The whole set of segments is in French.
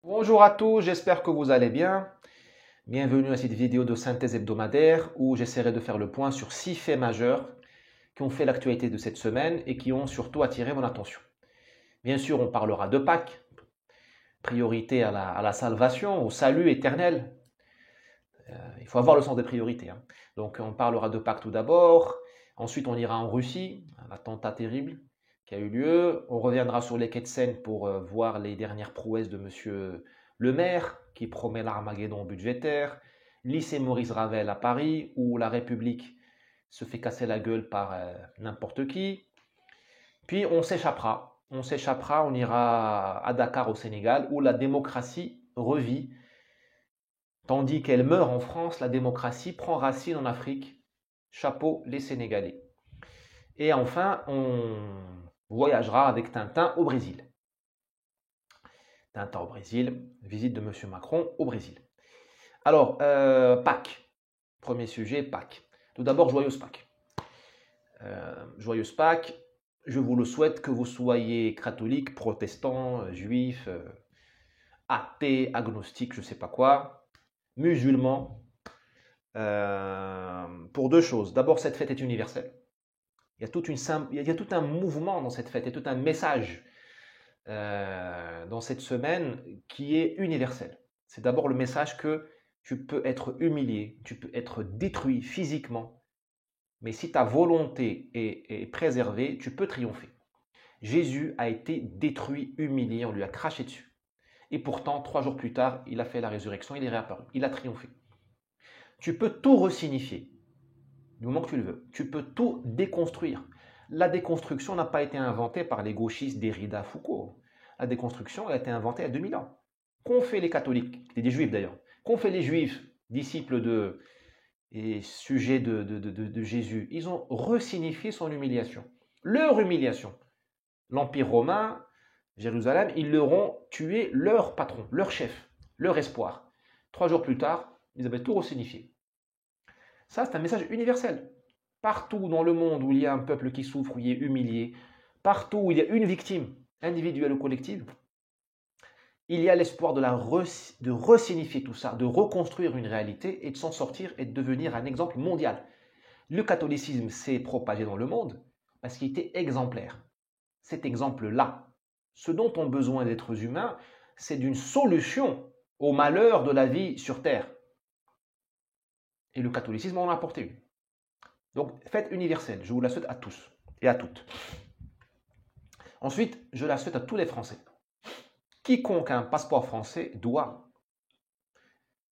Bonjour à tous, j'espère que vous allez bien. Bienvenue à cette vidéo de synthèse hebdomadaire où j'essaierai de faire le point sur 6 faits majeurs qui ont fait l'actualité de cette semaine et qui ont surtout attiré mon attention. Bien sûr, on parlera de Pâques, priorité à la salvation, au salut éternel. Il faut avoir le sens des priorités, hein. Donc on parlera de Pâques tout d'abord, ensuite on ira en Russie, un attentat terrible qui a eu lieu. On reviendra sur les quais de Seine pour voir les dernières prouesses de Monsieur le maire qui promet l'Armageddon budgétaire. Lycée Maurice Ravel à Paris où la République se fait casser la gueule par n'importe qui. Puis on s'échappera, on ira à Dakar au Sénégal où la démocratie revit. Tandis qu'elle meurt en France, la démocratie prend racine en Afrique. Chapeau les Sénégalais. Et enfin, on voyagera avec Tintin au Brésil. Tintin au Brésil, visite de M. Macron au Brésil. Alors, Pâques. Premier sujet, Pâques. Tout d'abord, joyeuse Pâques. Joyeuse Pâques. Je vous le souhaite que vous soyez catholique, protestant, juif, athée, agnostique, je ne sais pas quoi, musulman. Pour deux choses. D'abord, cette fête est universelle. Il y a tout un mouvement dans cette fête, il y a tout un message dans cette semaine qui est universel. C'est d'abord le message que tu peux être humilié, tu peux être détruit physiquement, mais si ta volonté est préservée, tu peux triompher. Jésus a été détruit, humilié, on lui a craché dessus. Et pourtant, 3 jours plus tard, il a fait la résurrection, il est réapparu, il a triomphé. Tu peux tout resignifier, du moment que tu le veux. Tu peux tout déconstruire. La déconstruction n'a pas été inventée par les gauchistes Derrida, Foucault. La déconstruction a été inventée il y a 2000 ans. Qu'ont fait les catholiques, des juifs d'ailleurs, qu'ont fait les juifs, disciples de et sujets de Jésus? Ils ont resignifié son humiliation. Leur humiliation. L'Empire romain, Jérusalem, ils leur ont tué leur patron, leur chef, leur espoir. 3 jours plus tard, ils avaient tout resignifié. Ça, c'est un message universel. Partout dans le monde où il y a un peuple qui souffre, où il est humilié, partout où il y a une victime, individuelle ou collective, il y a l'espoir de resignifier tout ça, de reconstruire une réalité et de s'en sortir et de devenir un exemple mondial. Le catholicisme s'est propagé dans le monde parce qu'il était exemplaire. Cet exemple-là, ce dont ont besoin les êtres humains, c'est d'une solution au malheur de la vie sur Terre. Et le catholicisme en a apporté une. Donc, fête universelle, je vous la souhaite à tous et à toutes. Ensuite, je la souhaite à tous les Français. Quiconque a un passeport français doit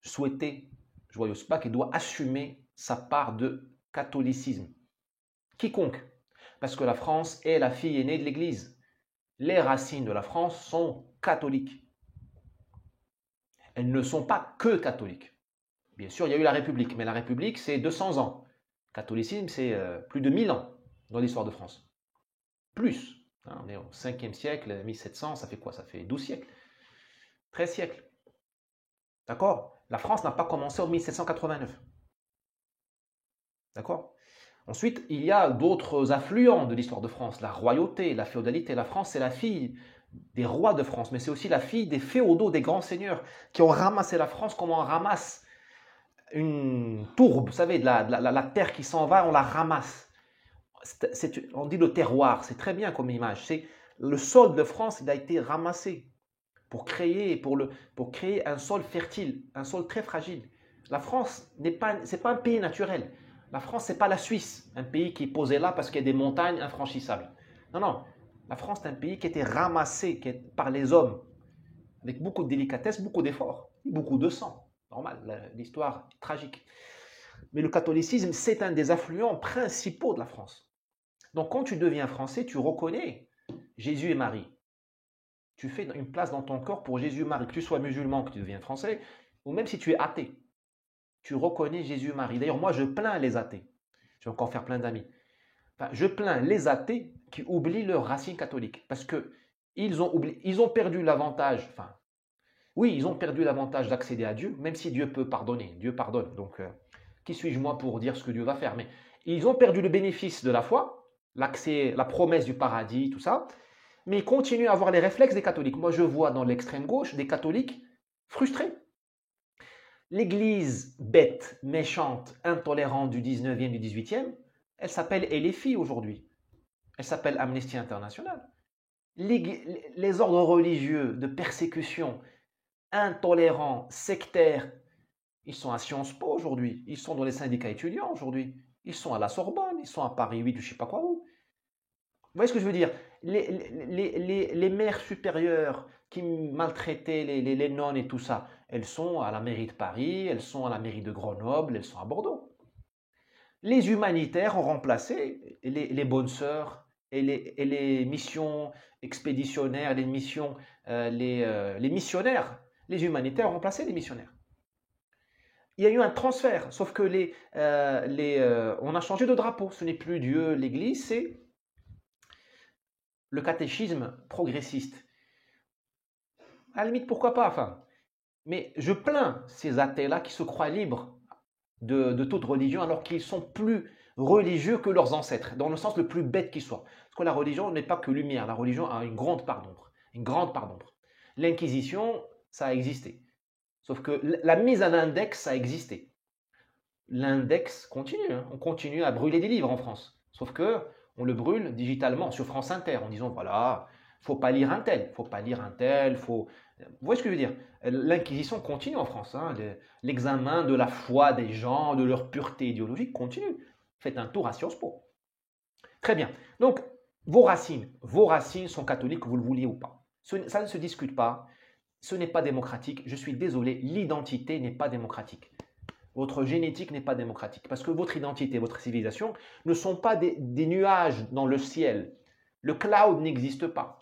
souhaiter joyeuse Pâques et doit assumer sa part de catholicisme. Quiconque. Parce que la France est la fille aînée de l'Église. Les racines de la France sont catholiques. Elles ne sont pas que catholiques. Bien sûr, il y a eu la République, mais la République, c'est 200 ans. Le catholicisme, c'est plus de 1000 ans dans l'histoire de France. Plus. On est au 5e siècle, 1700, ça fait quoi? Ça fait 12 siècles. 13 siècles. D'accord? La France n'a pas commencé en 1789. D'accord? Ensuite, il y a d'autres affluents de l'histoire de France. La royauté, la féodalité. La France, c'est la fille des rois de France, mais c'est aussi la fille des féodaux, des grands seigneurs, qui ont ramassé la France comme on ramasse une tourbe, vous savez, de la terre qui s'en va, on la ramasse. On dit le terroir, c'est très bien comme image. C'est le sol de France, il a été ramassé pour créer un sol fertile, un sol très fragile. La France c'est pas un pays naturel. La France, c'est pas la Suisse, un pays qui est posé là parce qu'il y a des montagnes infranchissables. Non, non. La France, c'est un pays qui a été ramassé par les hommes, avec beaucoup de délicatesse, beaucoup d'efforts, beaucoup de sang. Normal, l'histoire est tragique. Mais le catholicisme, c'est un des affluents principaux de la France. Donc quand tu deviens français, tu reconnais Jésus et Marie. Tu fais une place dans ton corps pour Jésus et Marie, que tu sois musulman, que tu deviens français, ou même si tu es athée. Tu reconnais Jésus et Marie. D'ailleurs, moi, je plains les athées. Je vais encore faire plein d'amis. Enfin, je plains les athées qui oublient leurs racines catholiques. Parce qu'ils ont perdu l'avantage, enfin, oui, ils ont perdu l'avantage d'accéder à Dieu, même si Dieu peut pardonner. Dieu pardonne. Donc, qui suis-je moi pour dire ce que Dieu va faire? Mais ils ont perdu le bénéfice de la foi, l'accès, la promesse du paradis, tout ça. mais ils continuent à avoir les réflexes des catholiques. Moi, je vois dans l'extrême gauche des catholiques frustrés. L'église bête, méchante, intolérante du 19e, du 18e, elle s'appelle LFI aujourd'hui. Elle s'appelle Amnesty International. Les ordres religieux de persécution, intolérants, sectaires, ils sont à Sciences Po aujourd'hui. Ils sont dans les syndicats étudiants aujourd'hui. Ils sont à la Sorbonne, ils sont à Paris 8 ou je ne sais pas quoi où. Vous voyez ce que je veux dire? Les mères supérieures qui maltraitaient les nonnes et tout ça, elles sont à la mairie de Paris, elles sont à la mairie de Grenoble, elles sont à Bordeaux. Les humanitaires ont remplacé les bonnes sœurs et les missions expéditionnaires, les missions, les missionnaires. Les humanitaires ont remplacé les missionnaires. Il y a eu un transfert, sauf que on a changé de drapeau. Ce n'est plus Dieu, l'Église, c'est le catéchisme progressiste. À la limite, pourquoi pas, enfin. Mais je plains ces athées-là qui se croient libres de toute religion alors qu'ils sont plus religieux que leurs ancêtres, dans le sens le plus bête qui soit. Parce que la religion n'est pas que lumière, la religion a une grande part d'ombre. Une grande part d'ombre. L'Inquisition, ça a existé. Sauf que la mise à l'index, ça a existé. L'index continue, hein. On continue à brûler des livres en France. Sauf que on le brûle digitalement sur France Inter en disant voilà, faut pas lire un tel, faut pas lire un tel, faut. Vous voyez ce que je veux dire? L'Inquisition continue en France, hein. L'examen de la foi des gens, de leur pureté idéologique continue. Faites un tour à Sciences Po. Très bien. Donc, vos racines sont catholiques, que vous le vouliez ou pas. Ça ne se discute pas. Ce n'est pas démocratique. Je suis désolé, l'identité n'est pas démocratique. Votre génétique n'est pas démocratique. Parce que votre identité, votre civilisation ne sont pas des nuages dans le ciel. Le cloud n'existe pas.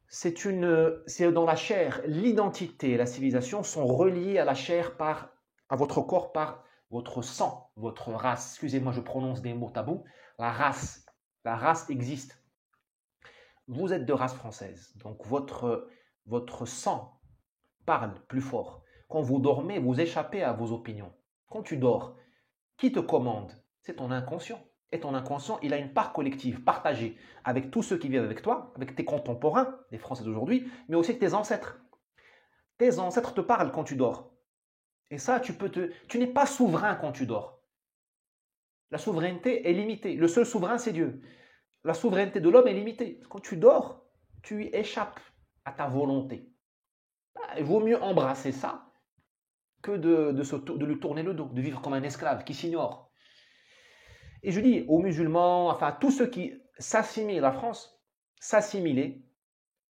C'est dans la chair. L'identité et la civilisation sont reliées à la chair, à votre corps par votre sang, votre race. Excusez-moi, je prononce des mots tabous. La race existe. Vous êtes de race française, donc votre sang parle plus fort. Quand vous dormez, vous échappez à vos opinions. Quand tu dors, qui te commande? C'est ton inconscient. Et ton inconscient, il a une part collective, partagée, avec tous ceux qui vivent avec toi, avec tes contemporains, les Français d'aujourd'hui, mais aussi avec tes ancêtres. Tes ancêtres te parlent quand tu dors. Et ça, tu n'es pas souverain quand tu dors. La souveraineté est limitée. Le seul souverain, c'est Dieu. La souveraineté de l'homme est limitée. Quand tu dors, tu échappes à ta volonté. Il vaut mieux embrasser ça que de lui tourner le dos, de vivre comme un esclave qui s'ignore. Et je dis aux musulmans, enfin à tous ceux qui s'assimilent à la France, s'assimiler,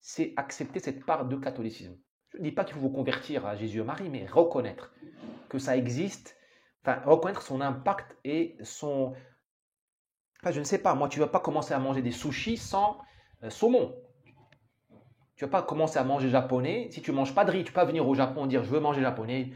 c'est accepter cette part de catholicisme. Je ne dis pas qu'il faut vous convertir à Jésus et Marie, mais reconnaître que ça existe, enfin reconnaître son impact et son... Enfin, je ne sais pas, moi tu ne vas pas commencer à manger des sushis sans saumon. Tu ne vas pas commencer à manger japonais si tu ne manges pas de riz. Tu ne peux pas venir au Japon et dire je veux manger japonais,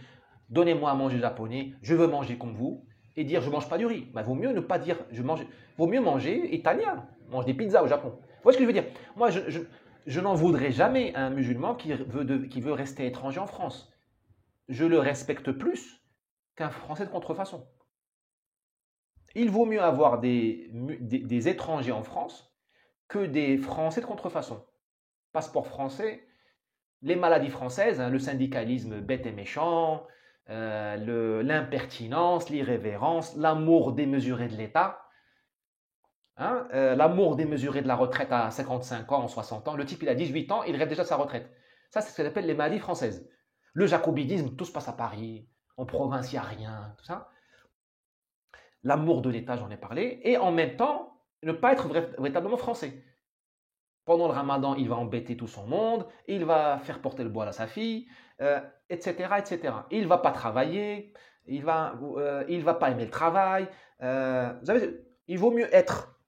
donnez-moi à manger japonais, je veux manger comme vous, et dire je ne mange pas du riz. Il vaut mieux ne pas dire je mange, vaut mieux manger italien, mange des pizzas au Japon. Vous voyez ce que je veux dire? Moi, je n'en voudrais jamais à un musulman qui veut rester étranger en France. Je le respecte plus qu'un Français de contrefaçon. Il vaut mieux avoir des étrangers en France que des Français de contrefaçon. Passeport français, les maladies françaises, hein, le syndicalisme bête et méchant, l'impertinence, l'irrévérence, l'amour démesuré de l'État, hein, l'amour démesuré de la retraite à 55 ans, 60 ans. Le type, il a 18 ans, il rêve déjà de sa retraite. Ça, c'est ce qu'on appelle les maladies françaises. Le jacobinisme, tout se passe à Paris, en province, il n'y a rien, tout ça. L'amour de l'État, j'en ai parlé, et en même temps, ne pas être véritablement français. Pendant le ramadan, il va embêter tout son monde, il va faire porter le bois à sa fille, etc., etc. Il ne va pas travailler, il ne va pas aimer le travail. Vous savez, il vaut mieux être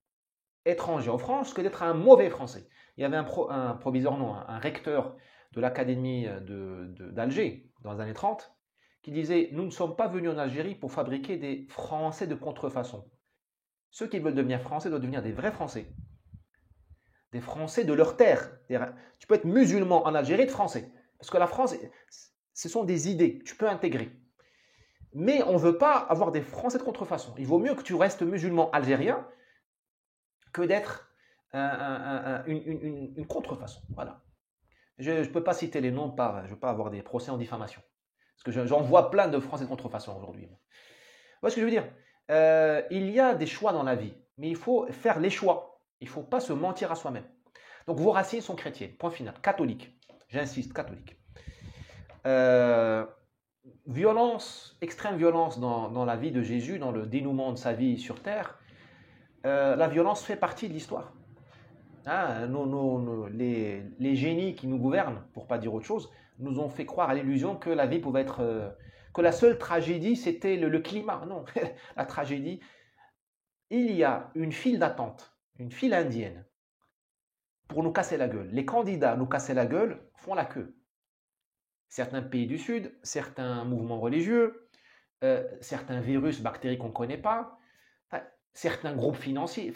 étranger en France que d'être un mauvais Français. Il y avait un proviseur, non, un recteur de l'académie d'Alger, dans les années 30, qui disait « Nous ne sommes pas venus en Algérie pour fabriquer des Français de contrefaçon. Ceux qui veulent devenir Français doivent devenir des vrais Français. Des Français de leur terre. Tu peux être musulman en Algérie et être français. Parce que la France, ce sont des idées, tu peux intégrer. Mais on ne veut pas avoir des Français de contrefaçon. Il vaut mieux que tu restes musulman algérien que d'être une contrefaçon. Voilà. Je ne peux pas citer les noms, je ne veux pas avoir des procès en diffamation. Parce que j'en vois plein de français de contrefaçon aujourd'hui. Vous voyez ce que je veux dire? Il y a des choix dans la vie, mais il faut faire les choix. Il ne faut pas se mentir à soi-même. Donc vos racines sont chrétiennes, point final. Catholiques, j'insiste, catholiques. Violence, extrême violence dans la vie de Jésus, dans le dénouement de sa vie sur terre. La violence fait partie de l'histoire. Hein, les génies qui nous gouvernent, pour ne pas dire autre chose, nous ont fait croire à l'illusion que la vie pouvait être... que la seule tragédie, c'était le climat. Non, la tragédie, il y a une file d'attente, une file indienne, pour nous casser la gueule. Les candidats à nous casser la gueule font la queue. Certains pays du Sud, certains mouvements religieux, certains virus, bactéries qu'on ne connaît pas, certains groupes financiers.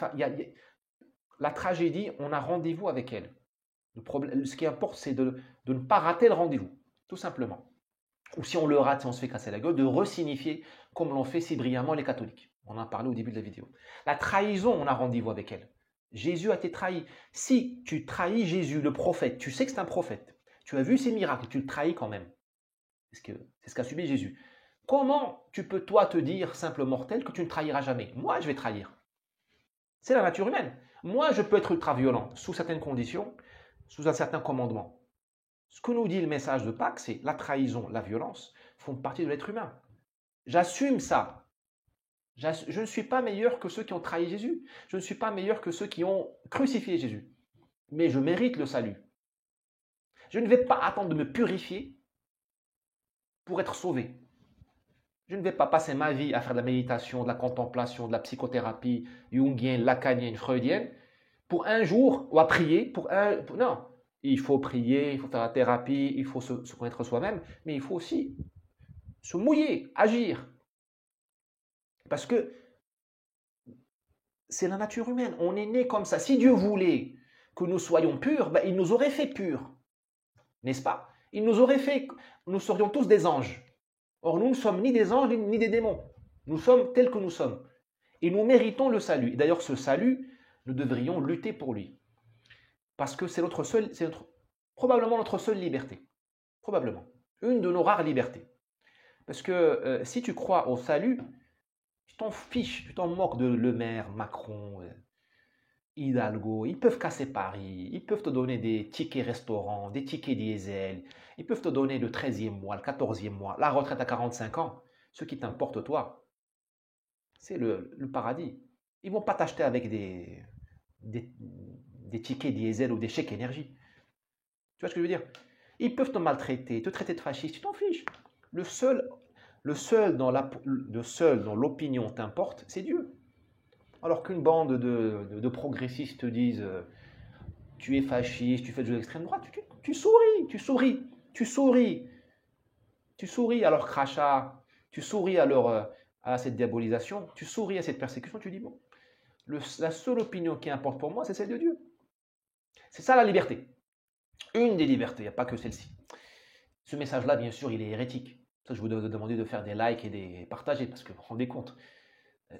La tragédie, on a rendez-vous avec elle. Ce qui importe, c'est de ne pas rater le rendez-vous, tout simplement. Ou si on le rate, si on se fait casser la gueule, de resignifier comme l'ont fait si brillamment les catholiques. On en a parlé au début de la vidéo. La trahison, on a rendez-vous avec elle. Jésus a été trahi. Si tu trahis Jésus, le prophète, tu sais que c'est un prophète, tu as vu ses miracles, tu le trahis quand même. C'est ce qu'a subi Jésus. Comment tu peux toi te dire, simple mortel, que tu ne trahiras jamais? Moi, je vais trahir. C'est la nature humaine. Moi, je peux être ultra violent sous certaines conditions, sous un certain commandement. Ce que nous dit le message de Pâques, c'est la trahison, la violence font partie de l'être humain. J'assume ça. Je ne suis pas meilleur que ceux qui ont trahi Jésus. Je ne suis pas meilleur que ceux qui ont crucifié Jésus. Mais je mérite le salut. Je ne vais pas attendre de me purifier pour être sauvé. Je ne vais pas passer ma vie à faire de la méditation, de la contemplation, de la psychothérapie jungienne, lacanienne, freudienne, pour un jour, ou à prier, non, il faut prier, il faut faire la thérapie, il faut se connaître soi-même, mais il faut aussi se mouiller, agir. Parce que c'est la nature humaine, on est né comme ça. Si Dieu voulait que nous soyons purs, il nous aurait fait purs, n'est-ce pas? Il nous aurait fait, nous serions tous des anges. Or, nous ne sommes ni des anges ni des démons. Nous sommes tels que nous sommes. Et nous méritons le salut. Et d'ailleurs, ce salut, nous devrions lutter pour lui. Parce que c'est probablement notre seule liberté. Probablement. Une de nos rares libertés. Parce que si tu crois au salut, tu t'en fiches, tu t'en moques de Le Maire, Macron, Hidalgo. Ils peuvent casser Paris, ils peuvent te donner des tickets restaurants, des tickets diesel, ils peuvent te donner le 13e mois, le 14e mois, la retraite à 45 ans. Ce qui t'importe, toi, c'est le paradis. Ils ne vont pas t'acheter avec des tickets diesel ou des chèques énergie. Tu vois ce que je veux dire? Ils peuvent te maltraiter, te traiter de fasciste, tu t'en fiches. Le seul dans l'opinion t'importe, c'est Dieu. Alors qu'une bande de progressistes te disent tu es fasciste, tu fais de l'extrême droite, tu souris à leur crachat, tu souris à cette diabolisation, tu souris à cette persécution, tu dis bon, la seule opinion qui importe pour moi, c'est celle de Dieu. C'est ça la liberté. Une des libertés, il n'y a pas que celle-ci. Ce message-là, bien sûr, il est hérétique. Ça, je vous demande de faire des likes et des partager, parce que vous vous rendez compte,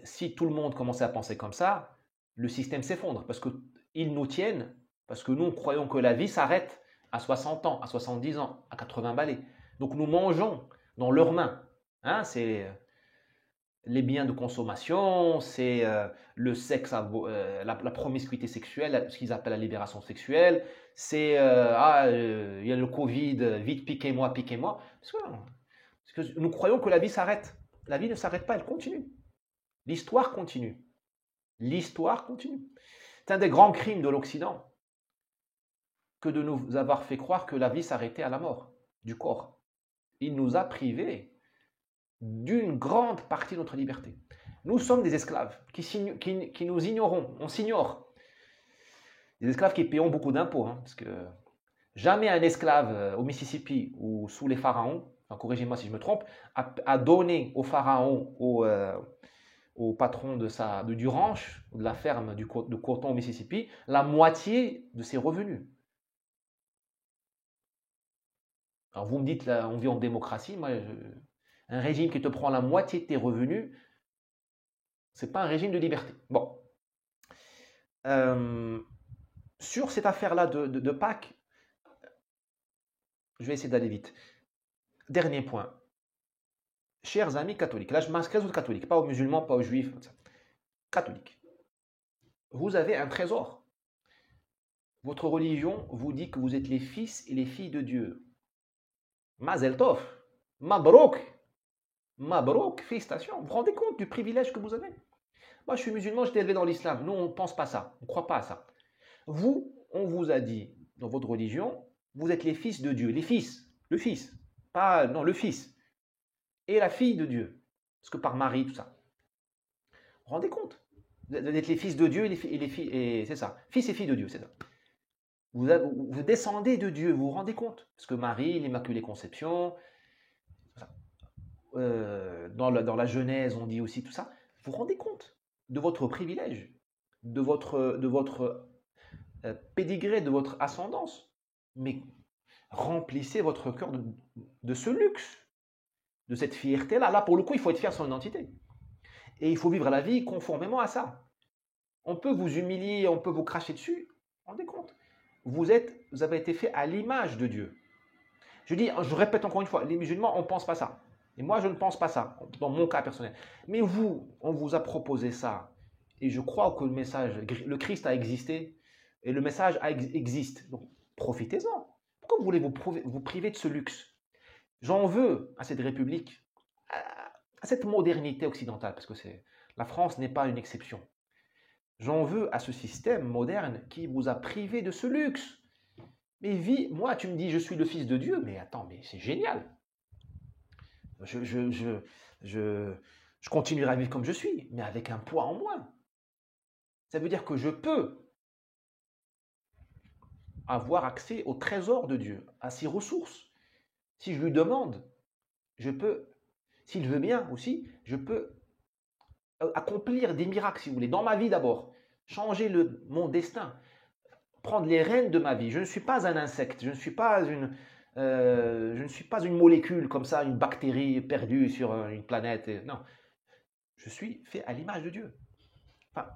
si tout le monde commençait à penser comme ça, le système s'effondre, parce qu'ils nous tiennent, parce que nous croyons que la vie s'arrête à 60 ans, à 70 ans, à 80 balais. Donc nous mangeons dans leurs mains. Hein, c'est les biens de consommation, c'est le sexe, la promiscuité sexuelle, ce qu'ils appellent la libération sexuelle, c'est il y a le Covid, vite piquez-moi. Parce que nous croyons que la vie s'arrête. La vie ne s'arrête pas, elle continue. L'histoire continue. L'histoire continue. C'est un des grands crimes de l'Occident que de nous avoir fait croire que la vie s'arrêtait à la mort du corps. Il nous a privés d'une grande partie de notre liberté. Nous sommes des esclaves qui nous ignorons, on s'ignore. Des esclaves qui payons beaucoup d'impôts, parce que jamais un esclave au Mississippi ou sous les pharaons, corrigez-moi si je me trompe, a donné au pharaon, au patron du ranch, de la ferme de coton au Mississippi, la moitié de ses revenus. Alors vous me dites, là, on vit en démocratie, moi, un régime qui te prend la moitié de tes revenus, c'est pas un régime de liberté. Bon. Sur cette affaire-là de Pâques, je vais essayer d'aller vite. Dernier point. Chers amis catholiques, là je m'inscris aux catholiques, pas aux musulmans, pas aux juifs, catholiques. Vous avez un trésor. Votre religion vous dit que vous êtes les fils et les filles de Dieu. Mazel tov, Mabrouk, Mabrouk, félicitations. Vous vous rendez compte du privilège que vous avez? Moi je suis musulman, j'étais élevé dans l'islam. Nous on ne pense pas ça, on ne croit pas à ça. Vous, on vous a dit dans votre religion, vous êtes les fils de Dieu. Les fils, le fils, pas, non, le fils. Et la fille de Dieu. Parce que par Marie, tout ça. Vous vous rendez compte? Vous êtes les fils de Dieu et les filles, et c'est ça. Fils et filles de Dieu, c'est ça. Vous descendez de Dieu, vous vous rendez compte? Parce que Marie, l'Immaculée Conception, dans la Genèse, on dit aussi tout ça. Vous vous rendez compte de votre privilège, de votre pédigré, de votre ascendance? Mais remplissez votre cœur de ce luxe, de cette fierté-là. Là, pour le coup, il faut être fier de son identité. Et il faut vivre la vie conformément à ça. On peut vous humilier, on peut vous cracher dessus. Rendez compte. Vous avez été fait à l'image de Dieu. Je répète encore une fois, les musulmans, on ne pense pas ça. Et moi, je ne pense pas ça, dans mon cas personnel. Mais vous, on vous a proposé ça. Et je crois que le Christ a existé. Et le message existe. Donc, profitez-en. Pourquoi vous voulez vous priver de ce luxe? J'en veux à cette république, à cette modernité occidentale, parce que la France n'est pas une exception. J'en veux à ce système moderne qui vous a privé de ce luxe. Mais moi, tu me dis, je suis le fils de Dieu, mais attends, mais c'est génial. Je continuerai à vivre comme je suis, mais avec un poids en moins. Ça veut dire que je peux avoir accès au trésor de Dieu, à ses ressources. Si je lui demande, je peux, s'il veut bien aussi, je peux accomplir des miracles, si vous voulez, dans ma vie d'abord, changer mon destin, prendre les rênes de ma vie. Je ne suis pas un insecte, je ne suis pas une molécule comme ça, une bactérie perdue sur une planète. Non, je suis fait à l'image de Dieu. Enfin,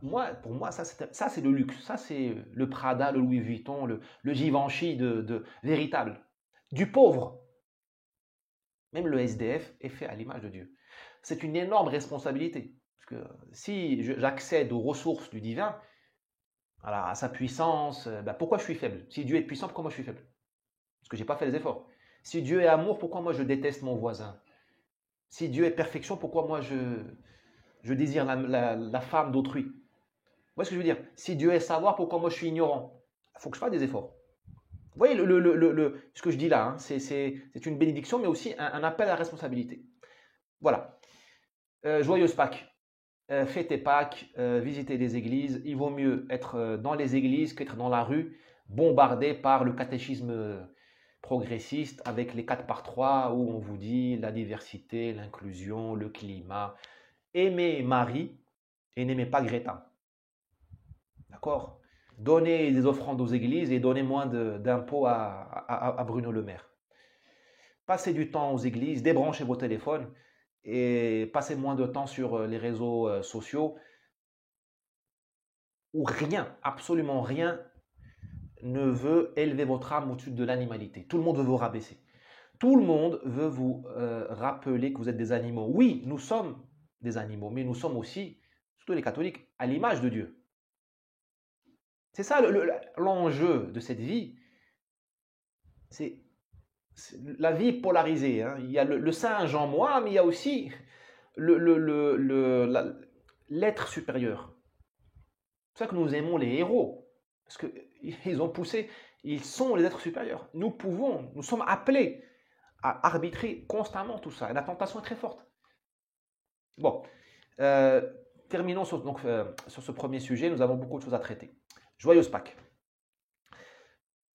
pour moi, ça c'est le luxe, ça c'est le Prada, le Louis Vuitton, le Givenchy véritable. Du pauvre. Même le SDF est fait à l'image de Dieu. C'est une énorme responsabilité. Parce que si j'accède aux ressources du divin, voilà, à sa puissance, pourquoi je suis faible? Si Dieu est puissant, pourquoi moi je suis faible? Parce que je n'ai pas fait les efforts. Si Dieu est amour, pourquoi moi je déteste mon voisin? Si Dieu est perfection, pourquoi moi je désire la femme d'autrui? Vous voyez ce que je veux dire? Si Dieu est savoir, pourquoi moi je suis ignorant? Il faut que je fasse des efforts. Vous voyez ce que je dis là, hein, c'est une bénédiction, mais aussi un appel à la responsabilité. Voilà. Joyeuse Pâques. Fêtez Pâques, visitez les églises. Il vaut mieux être dans les églises qu'être dans la rue, bombardé par le catéchisme progressiste avec les 4x3 où on vous dit la diversité, l'inclusion, le climat. Aimez Marie et n'aimez pas Greta. D'accord? Donnez des offrandes aux églises et donnez moins d'impôts à Bruno Le Maire. Passez du temps aux églises, débranchez vos téléphones et passez moins de temps sur les réseaux sociaux où rien, absolument rien, ne veut élever votre âme au-dessus de l'animalité. Tout le monde veut vous rabaisser. Tout le monde veut vous rappeler que vous êtes des animaux. Oui, nous sommes des animaux, mais nous sommes aussi, surtout les catholiques, à l'image de Dieu. C'est ça l'enjeu de cette vie. C'est la vie polarisée. Hein. Il y a le singe en moi, mais il y a aussi l'être supérieur. C'est pour ça que nous aimons les héros. Parce qu'ils ont poussé, ils sont les êtres supérieurs. Nous sommes appelés à arbitrer constamment tout ça. Et la tentation est très forte. Bon, terminons sur ce premier sujet. Nous avons beaucoup de choses à traiter. Joyeuse Pâques.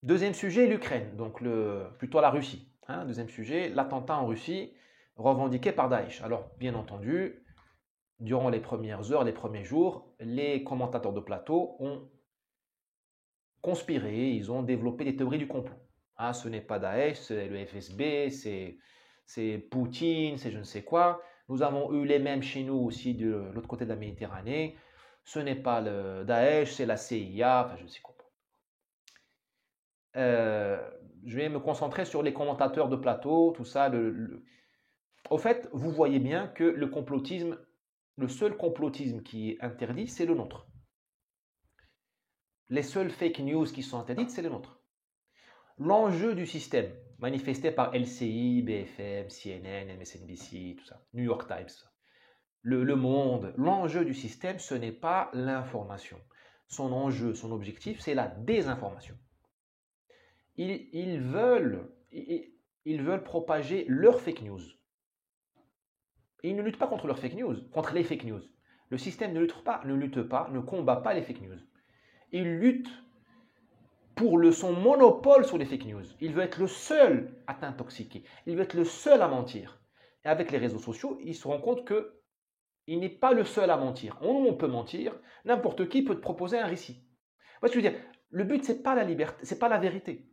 Deuxième sujet, l'Ukraine, donc plutôt la Russie. Hein. Deuxième sujet, l'attentat en Russie revendiqué par Daesh. Alors, bien entendu, durant les premières heures, les premiers jours, les commentateurs de plateau ont conspiré, ils ont développé des théories du complot. Ah, ce n'est pas Daesh, c'est le FSB, c'est Poutine, c'est je ne sais quoi. Nous avons eu les mêmes chez nous aussi de l'autre côté de la Méditerranée. Ce n'est pas le Daesh, c'est la CIA, enfin je ne sais quoi. Euh, je vais me concentrer sur les commentateurs de plateau, tout ça. Au fait, vous voyez bien que le complotisme, le seul complotisme qui est interdit, c'est le nôtre. Les seules fake news qui sont interdites, c'est les nôtres. L'enjeu du système, manifesté par LCI, BFM, CNN, MSNBC, tout ça, New York Times, le Monde, l'enjeu du système, ce n'est pas l'information. Son enjeu, son objectif, c'est la désinformation. Ils veulent propager leurs fake news. Ils ne luttent pas contre leurs fake news, contre les fake news. Le système ne lutte pas, ne combat pas les fake news. Il lutte pour son monopole sur les fake news. Il veut être le seul à t'intoxiquer. Il veut être le seul à mentir. Et avec les réseaux sociaux, il se rend compte qu'il n'est pas le seul à mentir. On peut mentir, n'importe qui peut te proposer un récit. Vous voyez ce que je veux dire? Le but, ce n'est pas la liberté, c'est pas la vérité.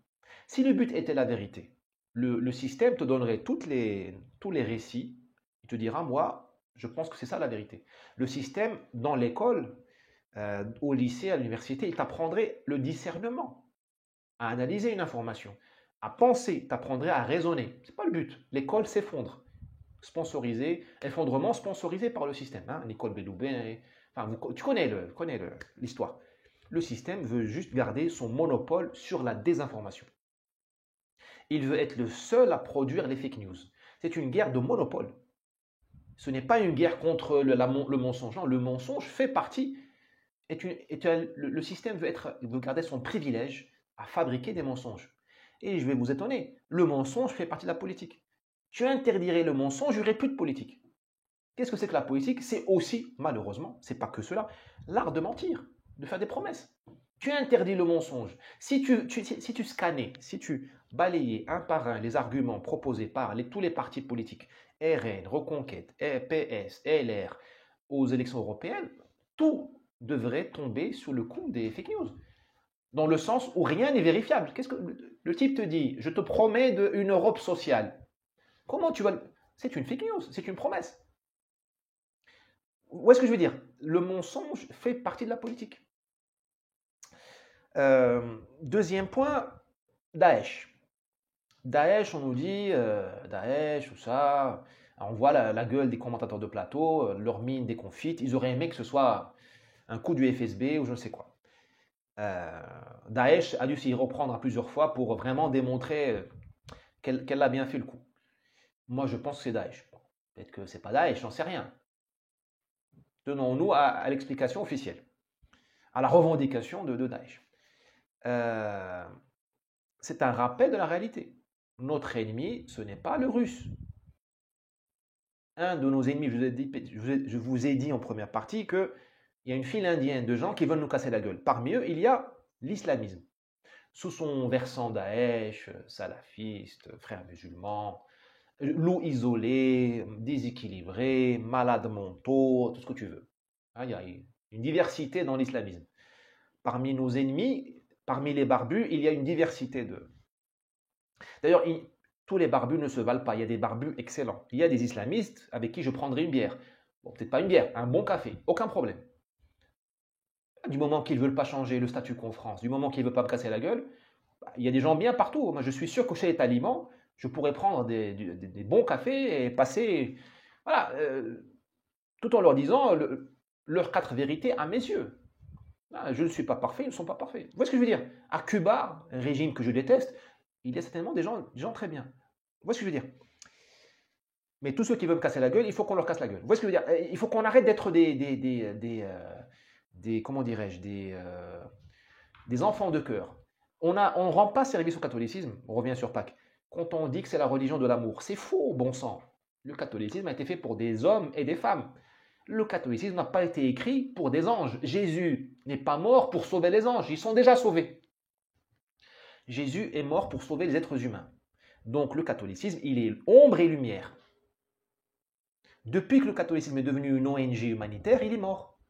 Si le but était la vérité, le système te donnerait tous les récits. Il te dira, moi, je pense que c'est ça la vérité. Le système, dans l'école, au lycée, à l'université, il t'apprendrait le discernement, à analyser une information, à penser, t'apprendrait à raisonner. Ce n'est pas le but. L'école s'effondre. Effondrement sponsorisé par le système. Hein, Nicole Belloubet, enfin, tu connais l'histoire. Le système veut juste garder son monopole sur la désinformation. Il veut être le seul à produire les fake news. C'est une guerre de monopole. Ce n'est pas une guerre contre le mensonge. Non, le mensonge fait partie. Le système veut garder son privilège à fabriquer des mensonges. Et je vais vous étonner, le mensonge fait partie de la politique. Tu interdirais le mensonge, il n'y aurait plus de politique. Qu'est-ce que c'est que la politique? C'est aussi, malheureusement, c'est pas que cela, l'art de mentir, de faire des promesses. Tu interdis le mensonge. Si tu scannais, si tu balayais un par un les arguments proposés par tous les partis politiques, RN, Reconquête, PS, LR, aux élections européennes, tout devrait tomber sous le coup des fake news. Dans le sens où rien n'est vérifiable. Qu'est-ce que le type te dit? Je te promets une Europe sociale. Comment tu vas... C'est une fake news, c'est une promesse. Où est-ce que je veux dire? Le mensonge fait partie de la politique. Deuxième point, Daesh. Daesh, on nous dit, Daesh, tout ça. Alors, on voit la gueule des commentateurs de plateau, leur mine déconfite. Ils auraient aimé que ce soit un coup du FSB ou je ne sais quoi. Daesh a dû s'y reprendre à plusieurs fois pour vraiment démontrer qu'elle a bien fait le coup. Moi, je pense que c'est Daesh. Peut-être que c'est pas Daesh, j'en sais rien. Tenons-nous à l'explication officielle, à la revendication de Daesh. C'est un rappel de la réalité. Notre ennemi, ce n'est pas le russe. Un de nos ennemis, je vous ai dit en première partie qu'il y a une file indienne de gens qui veulent nous casser la gueule. Parmi eux, il y a l'islamisme. Sous son versant Daesh, salafiste, frères musulmans, loups isolés, déséquilibrés, malades mentaux, tout ce que tu veux. Il y a une diversité dans l'islamisme. Parmi nos ennemis, parmi les barbus, il y a une diversité de... D'ailleurs, tous les barbus ne se valent pas. Il y a des barbus excellents. Il y a des islamistes avec qui je prendrai une bière. Bon, peut-être pas une bière, un bon café, aucun problème. Du moment qu'ils ne veulent pas changer le statut quo en France, du moment qu'ils ne veulent pas me casser la gueule, il y a des gens bien partout. Moi, je suis sûr que chez les talibans, je pourrais prendre des bons cafés et passer, voilà, tout en leur disant leurs 4 vérités à mes yeux. Je ne suis pas parfait, ils ne sont pas parfaits. Vous voyez ce que je veux dire? À Cuba, un régime que je déteste, il y a certainement des gens très bien. Vous voyez ce que je veux dire? Mais tous ceux qui veulent me casser la gueule, il faut qu'on leur casse la gueule. Vous voyez ce que je veux dire? Il faut qu'on arrête d'être comment dirais-je, des enfants de cœur. On ne rend pas service au catholicisme, on revient sur Pâques, quand on dit que c'est la religion de l'amour. C'est faux, bon sang. Le catholicisme a été fait pour des hommes et des femmes. Le catholicisme n'a pas été écrit pour des anges. Jésus n'est pas mort pour sauver les anges, ils sont déjà sauvés. Jésus est mort pour sauver les êtres humains. Donc le catholicisme, il est ombre et lumière. Depuis que le catholicisme est devenu une ONG humanitaire, il est mort.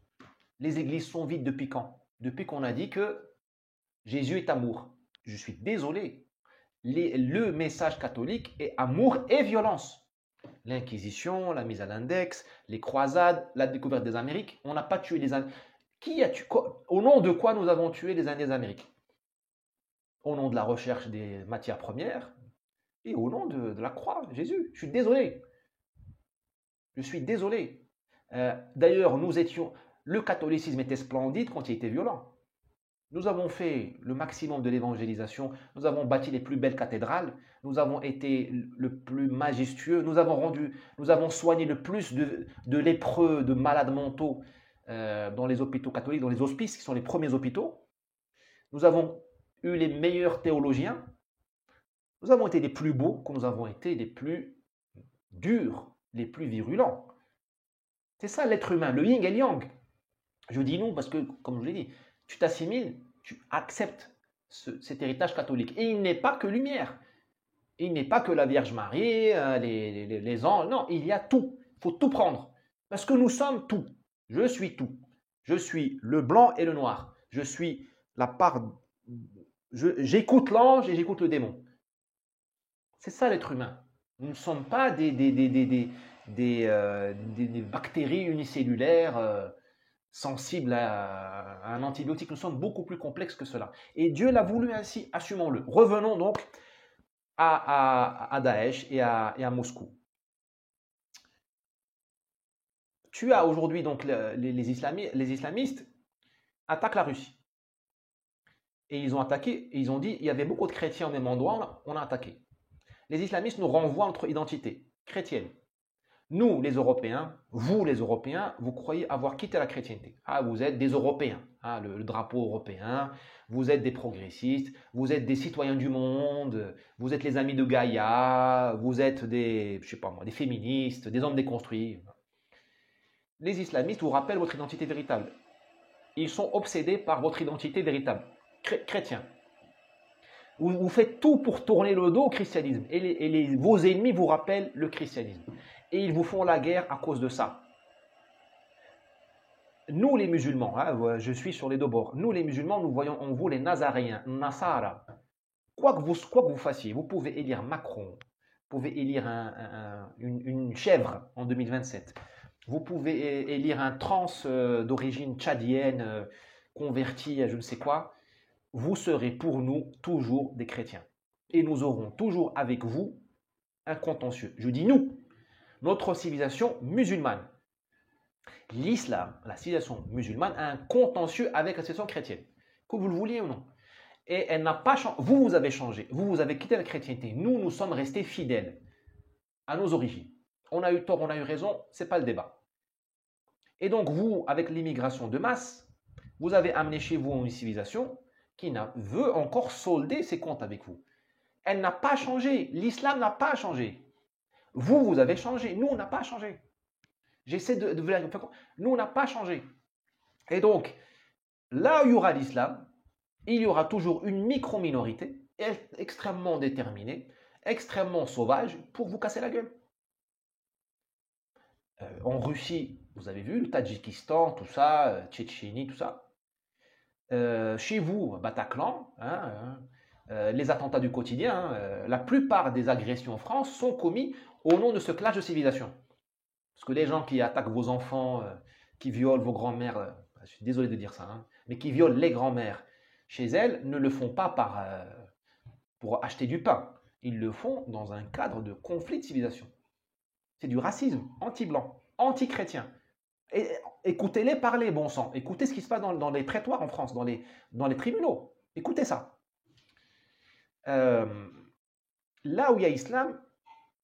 Les églises sont vides depuis quand? Depuis qu'on a dit que Jésus est amour. Je suis désolé. Le message catholique est amour et violence. L'Inquisition, la mise à l'index, les croisades, la découverte des Amériques. On n'a pas tué les Indiens. Au nom de quoi nous avons tué les Indiens d'Amérique? au nom de la recherche des matières premières et au nom de la croix, Jésus. Je suis désolé. Je suis désolé. D'ailleurs, le catholicisme était splendide quand il était violent. Nous avons fait le maximum de l'évangélisation, nous avons bâti les plus belles cathédrales, nous avons été le plus majestueux, nous avons soigné le plus de lépreux, de malades mentaux dans les hôpitaux catholiques, dans les hospices, qui sont les premiers hôpitaux. Nous avons eu les meilleurs théologiens, nous avons été les plus beaux, nous avons été les plus durs, les plus virulents. C'est ça l'être humain, le yin et le yang. Je dis non parce que, comme je l'ai dit, tu t'assimiles, tu acceptes cet héritage catholique. Et il n'est pas que lumière. Il n'est pas que la Vierge Marie, les anges. Non, il y a tout. Il faut tout prendre. Parce que nous sommes tout. Je suis tout. Je suis le blanc et le noir. Je suis la part. J'écoute l'ange et j'écoute le démon. C'est ça l'être humain. Nous ne sommes pas des bactéries unicellulaires sensibles à un antibiotique. Nous sommes beaucoup plus complexes que cela. Et Dieu l'a voulu ainsi, assumons-le. Revenons donc à Daesh et à Moscou. Tu as aujourd'hui donc les islamistes attaquent la Russie. Et ils ont attaqué, et ils ont dit, il y avait beaucoup de chrétiens au même endroit, on a attaqué. Les islamistes nous renvoient à notre identité chrétienne. Nous, les Européens, vous croyez avoir quitté la chrétienté. Ah, vous êtes des Européens, ah, le drapeau européen, vous êtes des progressistes, vous êtes des citoyens du monde, vous êtes les amis de Gaïa, vous êtes des féministes, des hommes déconstruits. Les islamistes vous rappellent votre identité véritable. Ils sont obsédés par votre identité véritable, chrétien. Vous faites tout pour tourner le dos au christianisme. Et vos ennemis vous rappellent le christianisme. Et ils vous font la guerre à cause de ça. Nous les musulmans, hein, je suis sur les deux bords, nous les musulmans, nous voyons en vous les nazaréens, Nasara. Quoi que vous fassiez, vous pouvez élire Macron, vous pouvez élire une chèvre en 2027, vous pouvez élire un trans d'origine tchadienne, converti à je ne sais quoi, vous serez pour nous toujours des chrétiens. Et nous aurons toujours avec vous un contentieux. Je dis nous, notre civilisation musulmane. L'islam, la civilisation musulmane, a un contentieux avec la civilisation chrétienne, que vous le vouliez ou non. Et elle n'a pas changé. Vous avez changé. Vous avez quitté la chrétienté. Nous sommes restés fidèles à nos origines. On a eu tort, on a eu raison, ce n'est pas le débat. Et donc vous, avec l'immigration de masse, vous avez amené chez vous une civilisation qui veut encore solder ses comptes avec vous. Elle n'a pas changé. L'islam n'a pas changé. Vous avez changé. Nous, on n'a pas changé. J'essaie de vous faire comprendre. Nous, on n'a pas changé. Et donc, là où il y aura l'islam, il y aura toujours une micro-minorité extrêmement déterminée, extrêmement sauvage pour vous casser la gueule. En Russie, vous avez vu, le Tadjikistan, tout ça, Tchétchénie, tout ça. Chez vous, Bataclan, les attentats du quotidien, la plupart des agressions en France sont commises au nom de ce clash de civilisation. Parce que les gens qui attaquent vos enfants, qui violent vos grands-mères, je suis désolé de dire ça, hein, mais qui violent les grands-mères chez elles, ne le font pas pour acheter du pain. Ils le font dans un cadre de conflit de civilisation. C'est du racisme anti-blanc, anti-chrétien. Et écoutez-les parler, bon sang. Écoutez ce qui se passe dans les prétoires en France, dans les tribunaux. Écoutez ça. Là où il y a islam,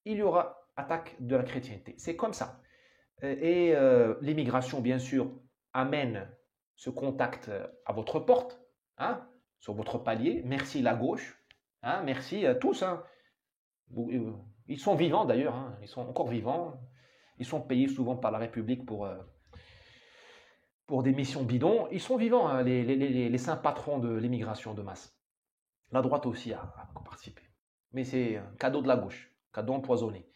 il y aura attaque de la chrétienté. C'est comme ça. Et l'immigration, bien sûr, amène ce contact à votre porte, hein, sur votre palier. Merci la gauche. Hein, merci à tous. Hein. Ils sont vivants d'ailleurs. Hein, ils sont encore vivants. Ils sont payés souvent par la République pour des missions bidons. Ils sont vivants, hein, les saints patrons de l'immigration de masse. La droite aussi a participé. Mais c'est un cadeau de la gauche, cadeau empoisonné.